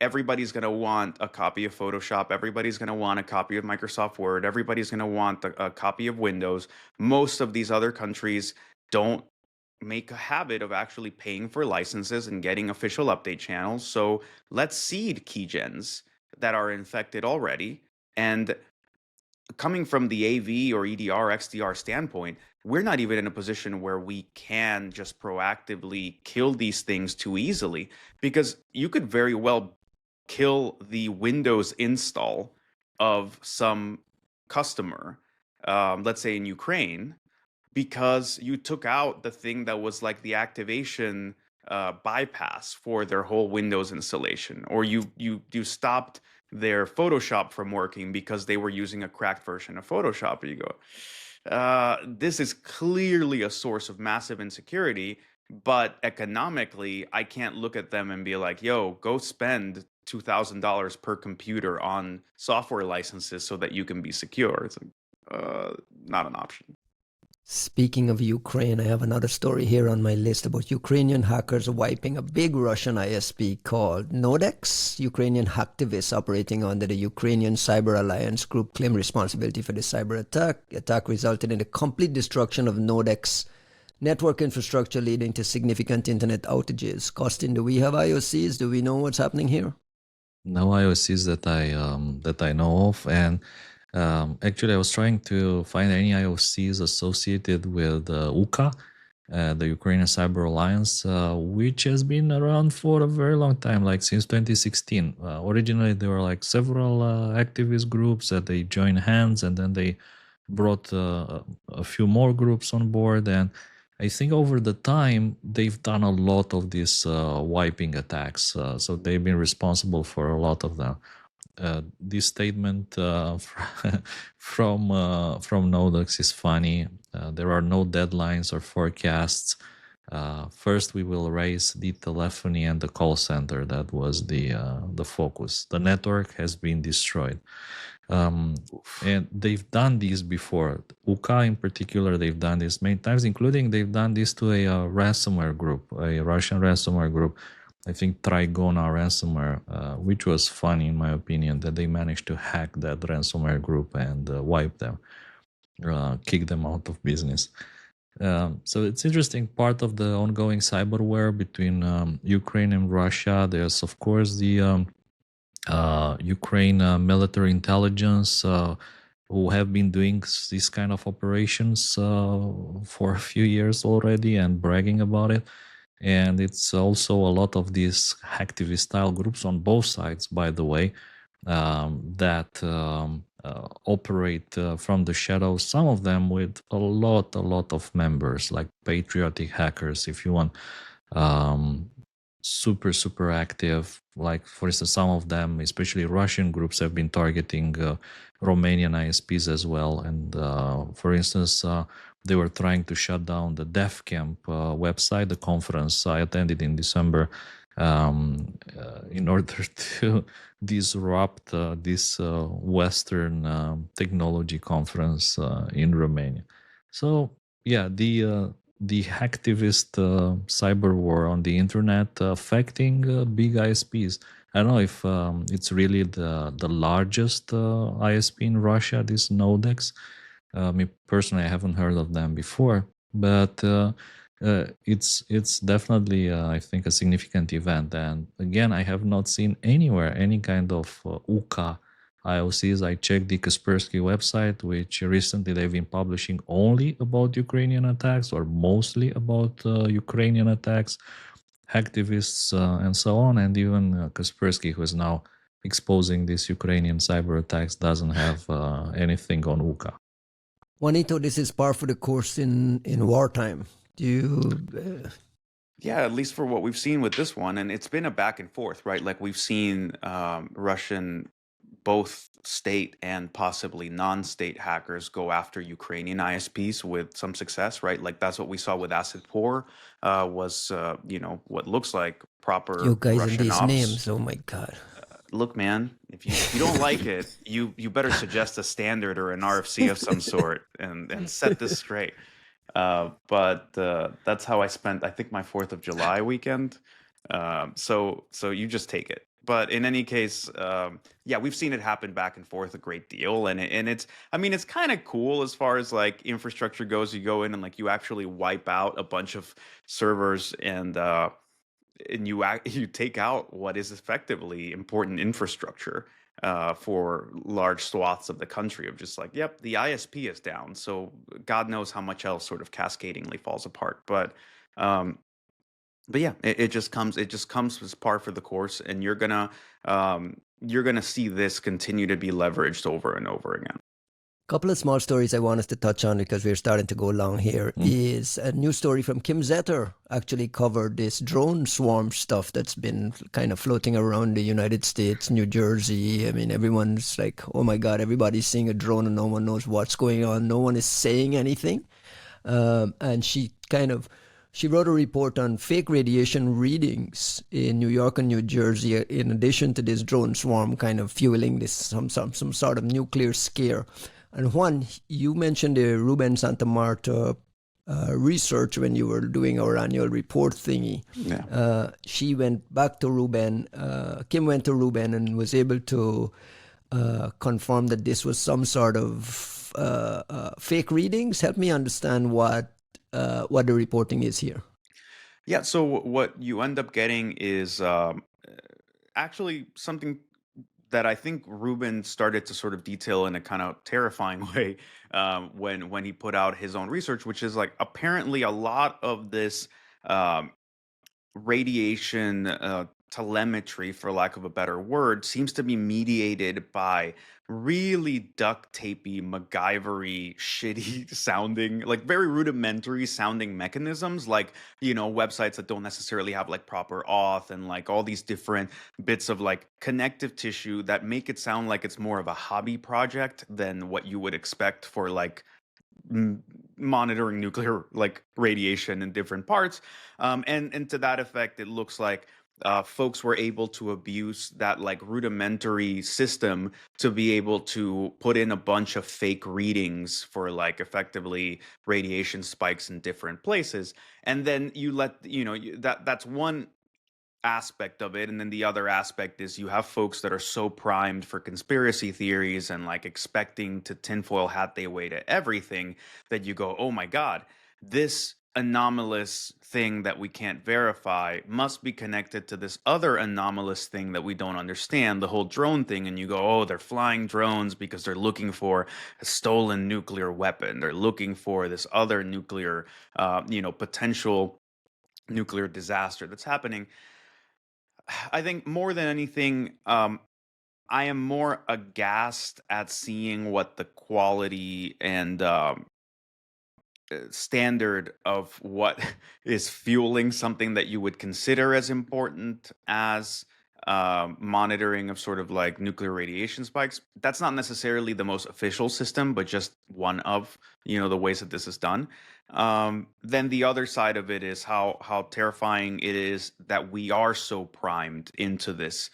B: Everybody's going to want a copy of Photoshop. Everybody's going to want a copy of Microsoft Word. Everybody's going to want a copy of Windows. Most of these other countries don't make a habit of actually paying for licenses and getting official update channels. So let's seed keygens that are infected already. And coming from the AV or EDR, XDR standpoint, we're not even in a position where we can just proactively kill these things too easily, because you could very well kill the Windows install of some customer, let's say in Ukraine, because you took out the thing that was like the activation bypass for their whole Windows installation, or you stopped their Photoshop from working because they were using a cracked version of Photoshop. And you go, this is clearly a source of massive insecurity, but economically, I can't look at them and be like, yo, go spend $2,000 per computer on software licenses so that you can be secure. It's like, not an option.
A: Speaking of Ukraine, I have another story here on my list about Ukrainian hackers wiping a big Russian ISP called Nodex. Ukrainian hacktivists operating under the Ukrainian Cyber Alliance group claim responsibility for the cyber attack. The attack resulted in the complete destruction of Nodex network infrastructure, leading to significant internet outages. Costin, do we have IOCs? Do we know what's happening here?
C: No IOCs that I know of, and actually I was trying to find any IOCs associated with UKA, the Ukrainian Cyber Alliance, which has been around for a very long time, like since 2016. Originally, there were like several activist groups that they joined hands, and then they brought a few more groups on board. And I think over the time, they've done a lot of these wiping attacks. So they've been responsible for a lot of them. This statement from Nodex is funny. There are no deadlines or forecasts. First, we will raise the telephony and the call center. That was the focus. The network has been destroyed. And they've done this before. UKA in particular, they've done this many times, including they've done this to a ransomware group, a Russian ransomware group. I think Trigona ransomware, which was funny in my opinion, that they managed to hack that ransomware group and wipe them, kick them out of business. So it's interesting. Part of the ongoing cyberwar between Ukraine and Russia. There's of course the Ukraine military intelligence who have been doing these kind of operations for a few years already and bragging about it. And it's also a lot of these hacktivist style groups on both sides, by the way, that operate from the shadows, some of them with a lot of members, like patriotic hackers, if you want, super active. Like, for instance, some of them, especially Russian groups, have been targeting Romanian ISPs as well. And for instance, they were trying to shut down the Deaf Camp website, the conference I attended in December, in order to disrupt this Western technology conference in Romania. So yeah, the hacktivist cyber war on the internet affecting big ISPs. I don't know if it's really the largest ISP in Russia, this Nodex. Me personally, I haven't heard of them before, but it's definitely I think a significant event. And again, I have not seen anywhere any kind of UKA IOCs. I checked the Kaspersky website, which recently they've been publishing only about Ukrainian attacks or mostly about Ukrainian attacks, hacktivists, and so on. And even Kaspersky, who is now exposing these Ukrainian cyber attacks, doesn't have anything on UKA.
A: Juanito, this is par for the course in wartime. Do you?
B: Yeah, at least for what we've seen with this one, and it's been a back and forth, right? Like we've seen Russian, both state and possibly non-state hackers go after Ukrainian ISPs with some success, right? Like that's what we saw with Acid Pour, was what looks like proper
A: You guys
B: Russian
A: and these
B: ops.
A: names, oh my God.
B: Look, man, if you don't like it, you better suggest a standard or an RFC of some sort and set this straight. But that's how I spent, I think, my 4th of July weekend. So you just take it. But in any case, yeah, we've seen it happen back and forth a great deal, and it's, I mean, it's kind of cool as far as like infrastructure goes. You go in and like you actually wipe out a bunch of servers, and you take out what is effectively important infrastructure for large swaths of the country, of just like, yep, the ISP is down, so God knows how much else sort of cascadingly falls apart. But yeah, it just comes as par for the course, and you're gonna see this continue to be leveraged over and over again.
A: Couple of small stories I want us to touch on because we're starting to go long here. Is a new story from Kim Zetter actually covered this drone swarm stuff that's been kind of floating around the United States, New Jersey. I mean, everyone's like, oh my God, everybody's seeing a drone and no one knows what's going on. No one is saying anything. And she wrote a report on fake radiation readings in New York and New Jersey, in addition to this drone swarm kind of fueling this some sort of nuclear scare. And Juan, you mentioned the Ruben Santa Marta research when you were doing our annual report thingy.
B: Yeah.
A: She went back to Ruben. Kim went to Ruben and was able to confirm that this was some sort of fake readings. Help me understand what the reporting is here.
B: Yeah, so what you end up getting is actually something that I think Ruben started to sort of detail in a kind of terrifying way when he put out his own research, which is like apparently a lot of this radiation telemetry, for lack of a better word, seems to be mediated by really duct tapey, MacGyvery, shitty sounding, like very rudimentary sounding mechanisms, like, websites that don't necessarily have like proper auth and like all these different bits of like connective tissue that make it sound like it's more of a hobby project than what you would expect for like monitoring nuclear like radiation in different parts. And to that effect, it looks like folks were able to abuse that like rudimentary system to be able to put in a bunch of fake readings for like effectively radiation spikes in different places. And then you let, that's one aspect of it. And then the other aspect is you have folks that are so primed for conspiracy theories and like expecting to tinfoil hat their way to everything that you go, oh my God, this anomalous thing that we can't verify must be connected to this other anomalous thing that we don't understand, the whole drone thing. And you go, oh, they're flying drones because they're looking for a stolen nuclear weapon. They're looking for this other nuclear, potential nuclear disaster that's happening. I think more than anything, I am more aghast at seeing what the quality and standard of what is fueling something that you would consider as important as monitoring of sort of like nuclear radiation spikes. That's not necessarily the most official system, but just one of the ways that this is done. Then the other side of it is how terrifying it is that we are so primed into this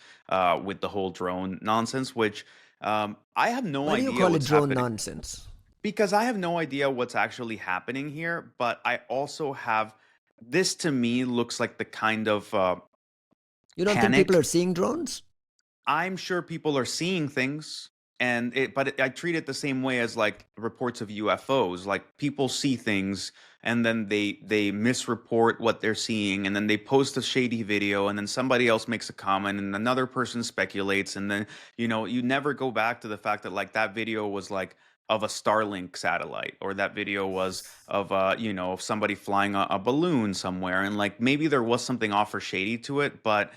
B: with the whole drone nonsense, which I have no idea.
A: Why do you call it drone
B: happening.
A: nonsense?
B: Because I have no idea what's actually happening here, but I also have, this to me looks like the kind of
A: you don't
B: panic.
A: think people are seeing drones?
B: I'm sure people are seeing things. I treat it the same way as like reports of UFOs. Like people see things and then they misreport what they're seeing, and then they post a shady video, and then somebody else makes a comment, and another person speculates, and then you never go back to the fact that like that video was like of a Starlink satellite, or that video was of of somebody flying a balloon somewhere, and like maybe there was something off or shady to it, but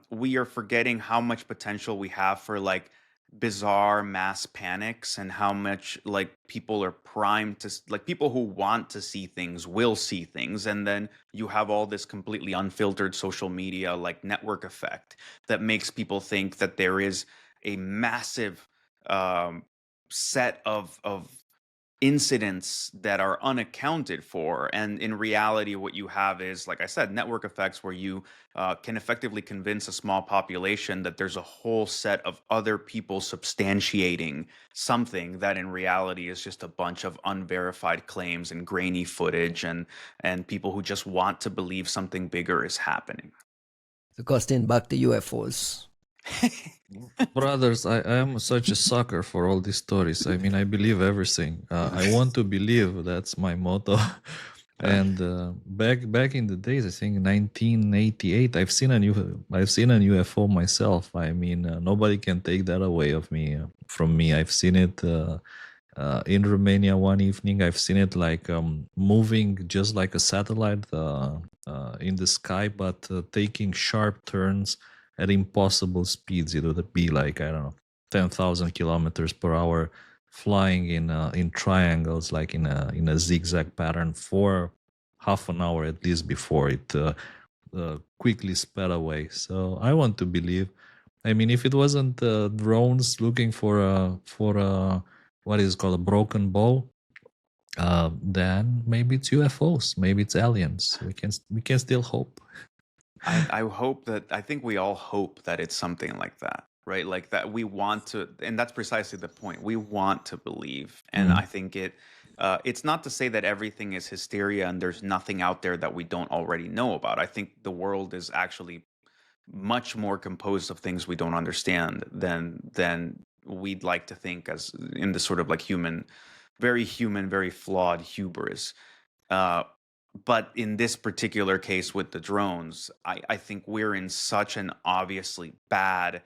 B: we are forgetting how much potential we have for like bizarre mass panics, and how much like people are primed to like people who want to see things will see things, and then you have all this completely unfiltered social media like network effect that makes people think that there is a massive set of incidents that are unaccounted for, and in reality what you have is, like I said, network effects where you can effectively convince a small population that there's a whole set of other people substantiating something that in reality is just a bunch of unverified claims and grainy footage, and people who just want to believe something bigger is happening.
A: So Costin, back to UFOs.
C: Brothers, I am such a sucker for all these stories. I mean, I believe everything. I want to believe. That's my motto. And back in the days, I think 1988, I've seen a UFO myself. I mean, nobody can take that away from me. I've seen it in Romania one evening. I've seen it like moving just like a satellite in the sky, but taking sharp turns at impossible speeds. It would be like, I don't know, 10,000 kilometers per hour, flying in triangles, like in a zigzag pattern for half an hour at least before it quickly sped away. So I want to believe. I mean, if it wasn't drones looking for what is called a broken bow, then maybe it's UFOs, maybe it's aliens. We can still hope.
B: I think we all hope that it's something like that, right? Like that we want to, and that's precisely the point. We want to believe, and I think it's not to say that everything is hysteria and there's nothing out there that we don't already know about. I think the world is actually much more composed of things we don't understand than we'd like to think, as in the sort of like human, very flawed hubris. But in this particular case with the drones, I think we're in such an obviously bad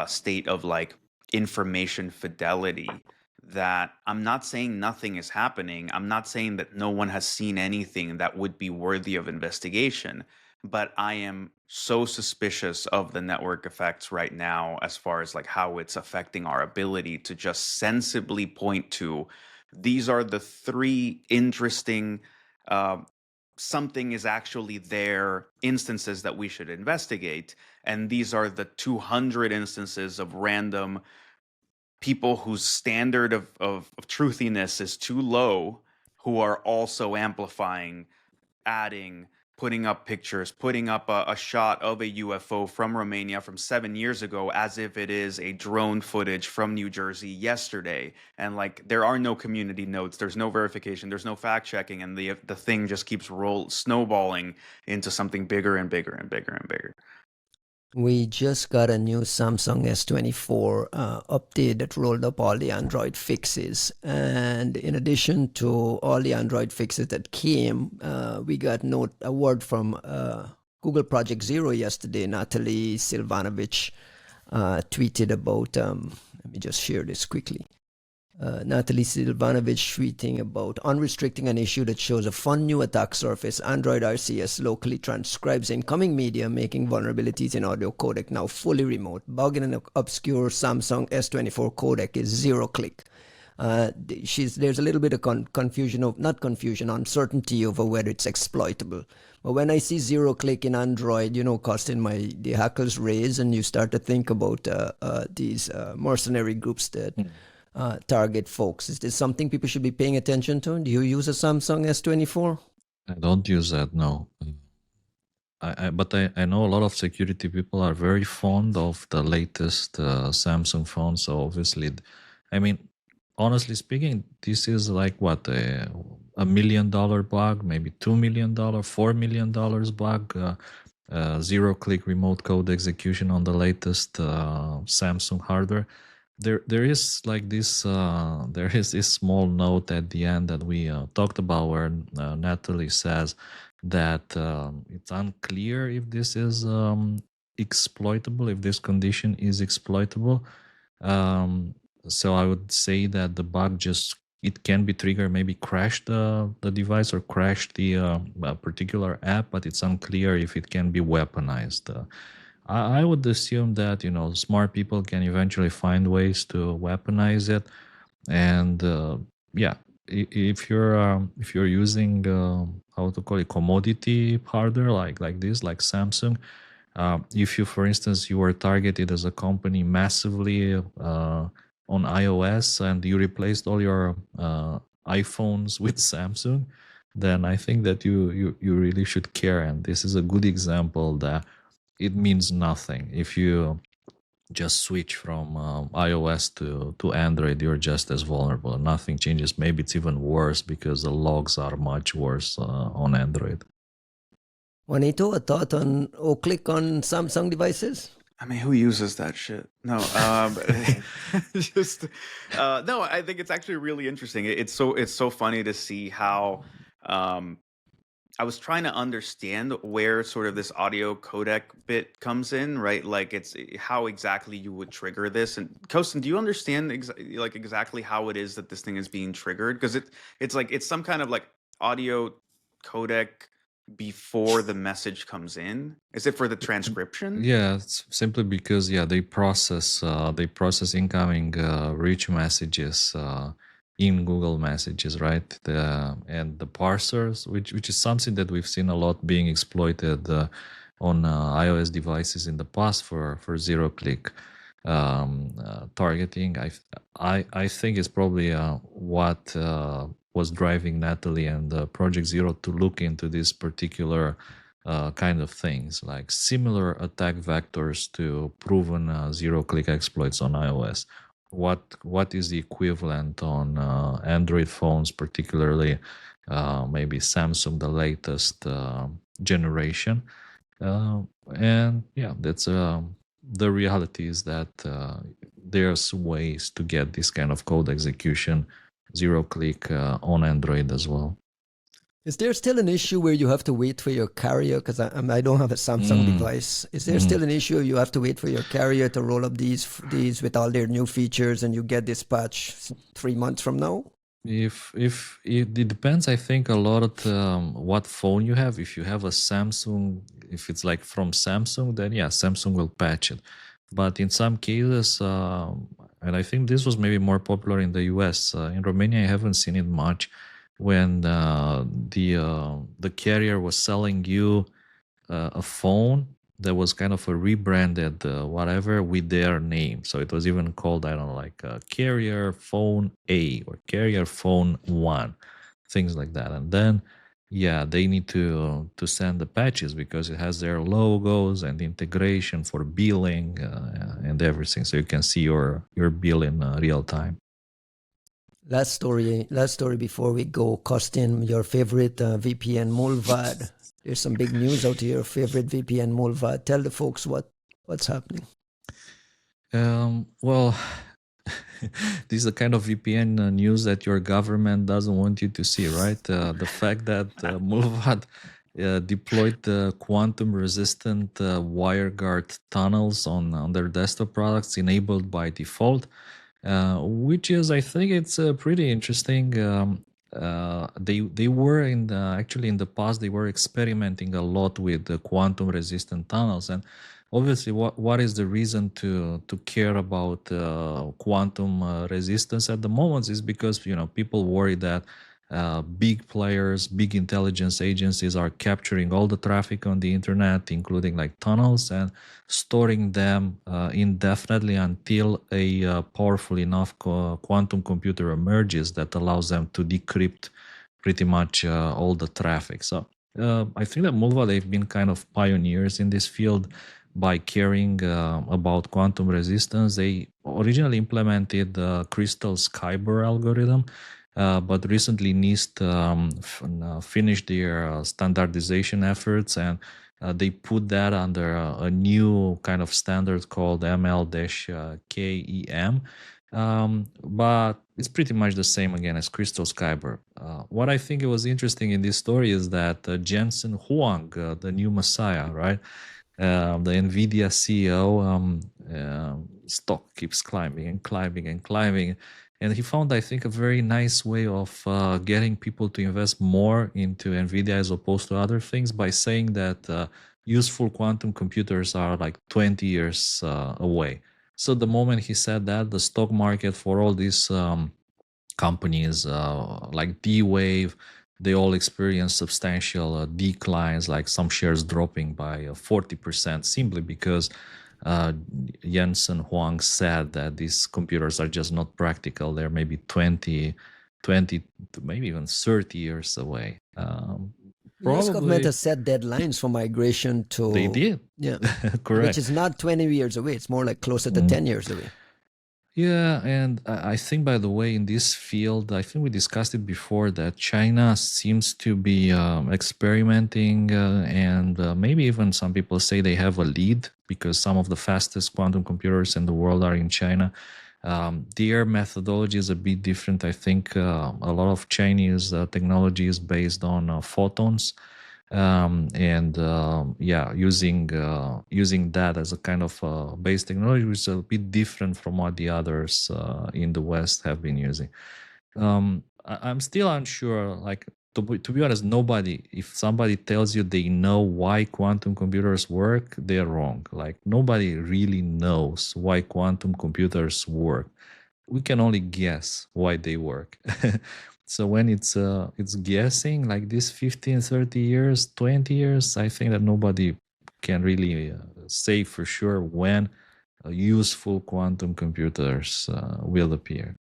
B: state of like information fidelity that I'm not saying nothing is happening. I'm not saying that no one has seen anything that would be worthy of investigation. But I am so suspicious of the network effects right now, as far as like how it's affecting our ability to just sensibly point to, these are the three interesting something is actually there instances that we should investigate, and these are the 200 instances of random people whose standard of truthiness is too low, who are also amplifying, adding, putting up pictures, putting up a shot of a UFO from Romania from 7 years ago as if it is a drone footage from New Jersey yesterday. And like, there are no community notes, there's no verification, there's no fact checking, and the thing just keeps snowballing into something bigger and bigger and bigger and bigger.
A: We just got a new Samsung S24 update that rolled up all the Android fixes. And in addition to all the Android fixes that came, we got a word from Google Project Zero yesterday. Natalie Silvanovich tweeted about, let me just share this quickly. Natalie Silvanovich tweeting about unrestricting an issue that shows a fun new attack surface. Android RCS locally transcribes incoming media, making vulnerabilities in audio codec now fully remote. Bug in an obscure Samsung S24 codec is 0-click. There's a little bit of uncertainty over whether it's exploitable. But when I see 0-click in Android, Costin, the hackles raise, and you start to think about these mercenary groups that target folks. Is this something people should be paying attention to? Do you use a Samsung S24?
C: I don't use that, no. But I know a lot of security people are very fond of the latest Samsung phones. So obviously, I mean, honestly speaking, this is like what, $1 million bug, maybe $2 million, $4 million bug, 0-click remote code execution on the latest Samsung hardware. there is like this there is this small note at the end that we talked about where Natalie says that it's unclear if this is exploitable, if this condition is exploitable. So I would say that the bug just, it can be triggered, maybe crash the device or crash the particular app, but it's unclear if it can be weaponized. I would assume that smart people can eventually find ways to weaponize it, and yeah, if you're using how to call it, commodity hardware like this, like Samsung, if you, for instance, you were targeted as a company massively on iOS and you replaced all your iPhones with Samsung, then I think that you really should care. And this is a good example that it means nothing. If you just switch from iOS to Android, you're just as vulnerable. Nothing changes. Maybe it's even worse because the logs are much worse on Android.
A: Juanito, a thought on click on Samsung devices?
B: I mean, who uses that shit? No, just no. I think it's actually really interesting. It's so funny to see how I was trying to understand where sort of this audio codec bit comes in, right? Like it's how exactly you would trigger this. And Costin, do you understand exactly how it is that this thing is being triggered? Because it's like it's some kind of like audio codec before the message comes in. Is it for the transcription?
C: Yeah, it's simply because they process incoming rich messages in Google Messages, right? And the parsers, which is something that we've seen a lot being exploited on iOS devices in the past for zero-click targeting. I think it's probably what was driving Natalie and Project Zero to look into this particular kind of things, like similar attack vectors to proven zero-click exploits on iOS. What is the equivalent on Android phones, particularly maybe Samsung, the latest generation? And yeah, that's the reality is that there's ways to get this kind of code execution zero-click on Android as well.
A: Is there still an issue where you have to wait for your carrier? Because I don't have a Samsung device. Is there still an issue you have to wait for your carrier to roll up these with all their new features and you get this patch 3 months from now?
C: If it depends, I think a lot what phone you have. If you have a Samsung, if it's like from Samsung, then yeah, Samsung will patch it. But in some cases, and I think this was maybe more popular in the US. In Romania, I haven't seen it much. When the carrier was selling you a phone that was kind of a rebranded whatever with their name, so it was even called, I don't know, like Carrier Phone A or Carrier Phone 1, things like that. And then they need to send the patches because it has their logos and integration for billing and everything, so you can see your bill in real time.
A: Last story before we go. Costin, your favorite VPN Mulvad. There's some big news out here. Favorite VPN Mulvad. Tell the folks what's happening.
C: Well, this is the kind of VPN news that your government doesn't want you to see, right? The fact that Mulvad deployed the quantum-resistant WireGuard tunnels on their desktop products enabled by default. Which is, I think it's pretty interesting. They were actually in the past they were experimenting a lot with the quantum resistant tunnels, and obviously what is the reason to care about quantum resistance at the moment is because people worry that big players, big intelligence agencies are capturing all the traffic on the internet, including like tunnels, and storing them indefinitely until a powerful enough quantum computer emerges that allows them to decrypt pretty much all the traffic. So I think that Mulva, they've been kind of pioneers in this field by caring about quantum resistance. They originally implemented the Crystal Skyber algorithm, but recently NIST finished their standardization efforts, and They put that under a new kind of standard called ML-KEM, but it's pretty much the same again as Crystal Kyber. What I think it was interesting in this story is that Jensen Huang, the new messiah, right? The NVIDIA CEO, stock keeps climbing and climbing and climbing. And he found, I think, a very nice way of getting people to invest more into NVIDIA as opposed to other things by saying that useful quantum computers are like 20 years away. So the moment he said that, the stock market for all these companies like D-Wave, they all experienced substantial declines, like some shares dropping by 40% simply because Jensen Huang said that these computers are just not practical. They're maybe 20 to maybe even 30 years away.
A: US government has set deadlines for migration to...
C: They did.
A: Yeah.
C: Correct.
A: Which is not 20 years away. It's more like closer to 10 years away.
C: Yeah, and I think, by the way, in this field, I think we discussed it before, that China seems to be experimenting and maybe even some people say they have a lead because some of the fastest quantum computers in the world are in China. Their methodology is a bit different. I think a lot of Chinese technology is based on photons. Using that as a kind of base technology, which is a bit different from what the others in the West have been using. I'm still unsure. Like to be honest, if somebody tells you they know why quantum computers work, they're wrong. Like nobody really knows why quantum computers work. We can only guess why they work. So when it's guessing like this 15, 30 years, 20 years, I think that nobody can really say for sure when useful quantum computers will appear.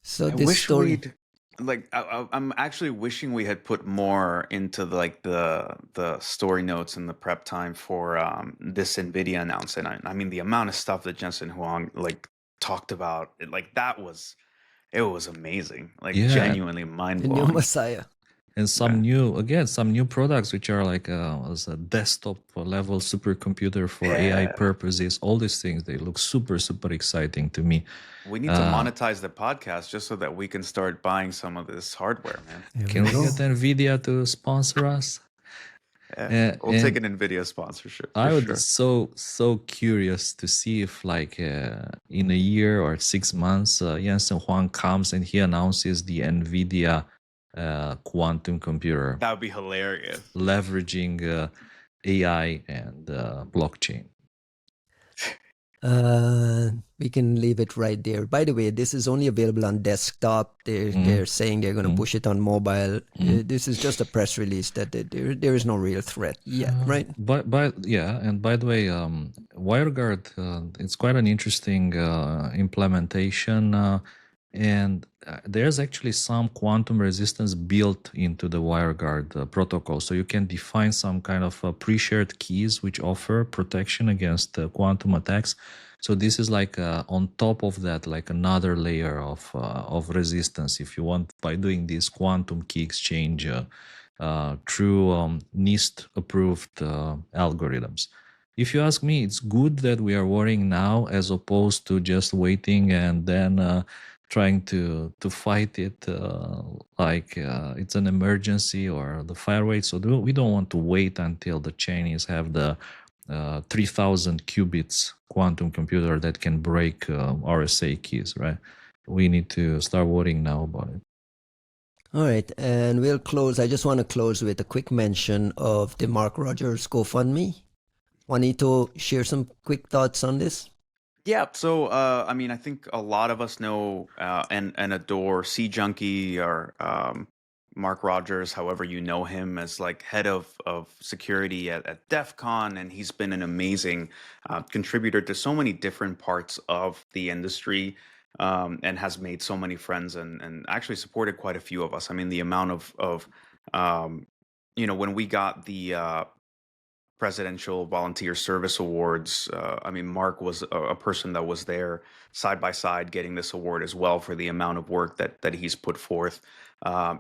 A: So
B: I wish we'd I'm actually wishing we had put more into the story notes and the prep time for this NVIDIA announcement. I mean, the amount of stuff that Jensen Huang talked about, it was amazing, genuinely mind blowing.
A: The new messiah.
C: And some new products which are like as a desktop level supercomputer for AI purposes. All these things, they look super, super exciting to me.
B: We need to monetize the podcast just so that we can start buying some of this hardware, man.
C: Can we get NVIDIA to sponsor us?
B: Yeah, we'll take an NVIDIA sponsorship.
C: I would be so curious to see if in a year or 6 months, Jensen Huang comes and he announces the NVIDIA quantum computer.
B: That would be hilarious.
C: Leveraging AI and blockchain.
A: We can leave it right there. By the way, this is only available on desktop. They're saying they're going to push it on mobile. This is just a press release that there is no real threat yet, right?
C: And by the way, WireGuard, it's quite an interesting implementation. And there's actually some quantum resistance built into the WireGuard protocol. So you can define some kind of pre-shared keys which offer protection against quantum attacks. So this is like on top of that, like another layer of resistance, if you want, by doing this quantum key exchange through NIST-approved algorithms. If you ask me, it's good that we are worrying now as opposed to just waiting and then trying to fight it like it's an emergency or the fire rate. So we don't want to wait until the Chinese have the 3,000 qubits quantum computer that can break RSA keys, right? We need to start worrying now about it.
A: All right, and we'll close. I just want to close with a quick mention of the Mark Rogers GoFundMe. Juanito, share some quick thoughts on this?
B: Yeah, so I mean, I think a lot of us know and adore Sea Junkie or Mark Rogers, however you know him, as like head of security at DEF CON, and he's been an amazing contributor to so many different parts of the industry and has made so many friends and actually supported quite a few of us. I mean, the amount of when we got the Presidential Volunteer Service Awards. I mean, Mark was a person that was there side by side getting this award as well for the amount of work that he's put forth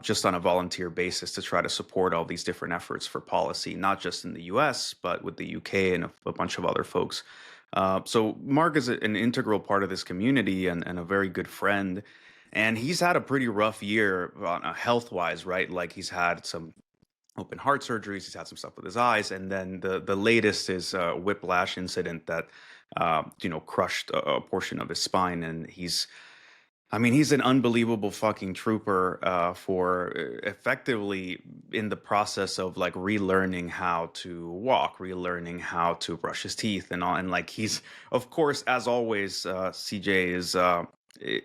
B: just on a volunteer basis to try to support all these different efforts for policy, not just in the US, but with the UK and a bunch of other folks. So Mark is an integral part of this community and a very good friend. And he's had a pretty rough year health-wise, right? Like he's had some open heart surgeries, he's had some stuff with his eyes, and then the latest is a whiplash incident that crushed a portion of his spine. And he's an unbelievable fucking trooper for effectively in the process of like relearning how to walk, relearning how to brush his teeth and all. And like he's, of course, as always, CJ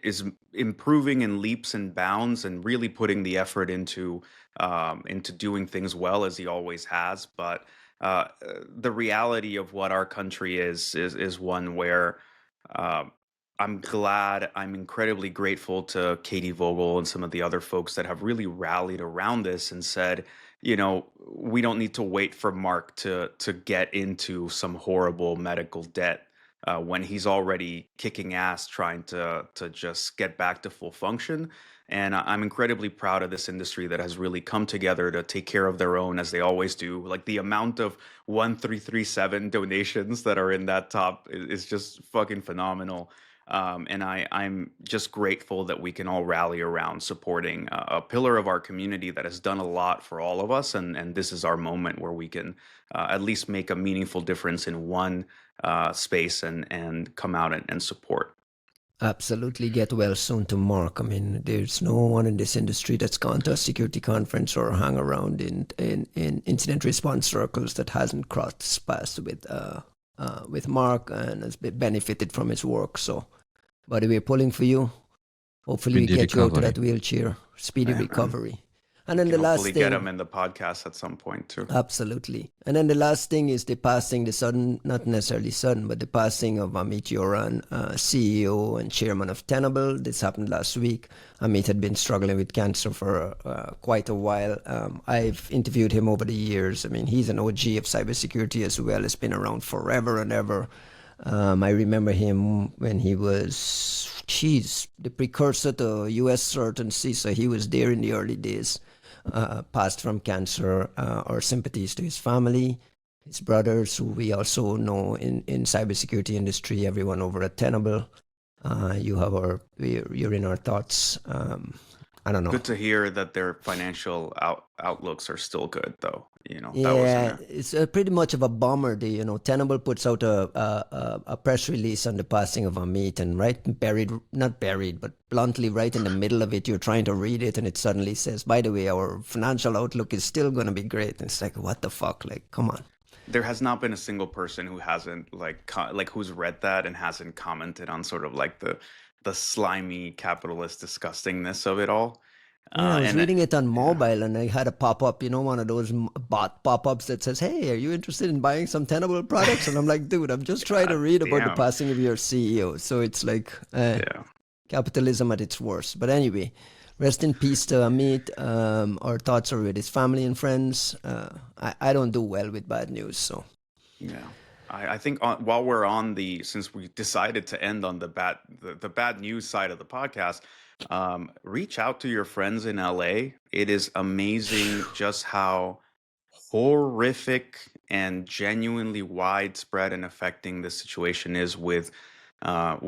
B: is improving in leaps and bounds and really putting the effort into doing things well as he always has. But the reality of what our country is one where I'm incredibly grateful to Katie Vogel and some of the other folks that have really rallied around this and said, we don't need to wait for Mark to get into some horrible medical debt when he's already kicking ass trying to just get back to full function. And I'm incredibly proud of this industry that has really come together to take care of their own as they always do. Like the amount of 1337 donations that are in that top is just fucking phenomenal. And I'm just grateful that we can all rally around supporting a pillar of our community that has done a lot for all of us. And this is our moment where we can at least make a meaningful difference in one space and come out and support.
A: Absolutely. Get well soon to Mark. I mean, there's no one in this industry that's gone to a security conference or hang around in incident response circles that hasn't crossed paths with Mark and has benefited from his work. So, buddy, we're pulling for you. Hopefully, we get you out of that wheelchair. Speedy recovery. And then the last thing,
B: get him in the podcast at some point too.
A: Absolutely. And then the last thing is the sudden, not necessarily sudden, but the passing of Amit Yoran, CEO and chairman of Tenable. This happened last week. Amit had been struggling with cancer for quite a while. I've interviewed him over the years. I mean, he's an OG of cybersecurity as well. It's been around forever and ever. I remember him when he was, the precursor to US CERT and CISA. He was there in the early days. Passed from cancer. Our sympathies to his family, his brothers, who we also know in cybersecurity industry, everyone over at Tenable. You're in our thoughts. I don't know.
B: Good to hear that their financial outlooks are still good, though.
A: It's pretty much of a bummer. Tenable puts out a press release on the passing of Amit, and not buried, but bluntly right in the middle of it, you're trying to read it, and it suddenly says, by the way, our financial outlook is still going to be great. And it's like, what the fuck? Like, come on.
B: There has not been a single person who hasn't who's read that and hasn't commented on sort of like the slimy capitalist disgustingness of it all.
A: I was reading it on mobile, and I had a pop-up, one of those bot pop-ups that says, hey, are you interested in buying some Tenable products? And I'm like, dude, I'm just trying to read about the passing of your CEO. So it's like capitalism at its worst. But anyway, rest in peace to Amit. Our thoughts are with his family and friends. I don't do well with bad news, so.
B: Yeah. I think while we're on since we decided to end on the bad news side of the podcast, reach out to your friends in LA. It is amazing just how horrific and genuinely widespread and affecting the situation is with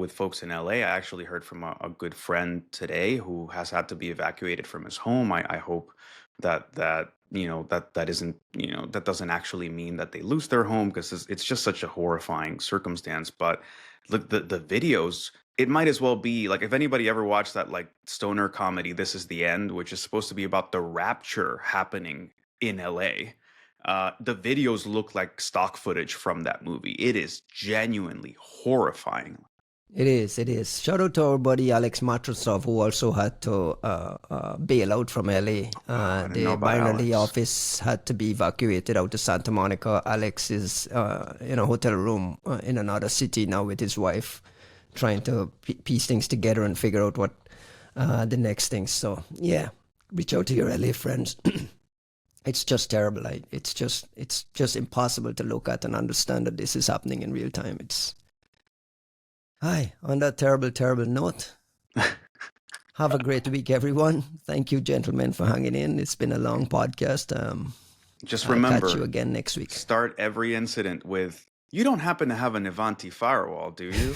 B: folks in LA. I actually heard from a good friend today who has had to be evacuated from his home. I hope that doesn't actually mean that they lose their home, because it's just such a horrifying circumstance. But look, the videos, it might as well be like, if anybody ever watched that like stoner comedy, This Is the End, which is supposed to be about the rapture happening in LA. The videos look like stock footage from that movie. It is genuinely horrifying.
A: It is. Shout out to our buddy Alex Matrosov, who also had to bail out from LA. The binary office had to be evacuated out to Santa Monica. Alex is in a hotel room in another city now with his wife, trying to piece things together and figure out what the next thing. So, yeah, reach out to your LA friends. It's just terrible. It's just impossible to look at and understand that this is happening in real time. On that terrible, terrible note, have a great week, everyone. Thank you, gentlemen, for hanging in. It's been a long podcast.
B: Just
A: I'll
B: remember,
A: catch you again next week.
B: start every incident with, "You don't happen to have an Ivanti firewall, do you?"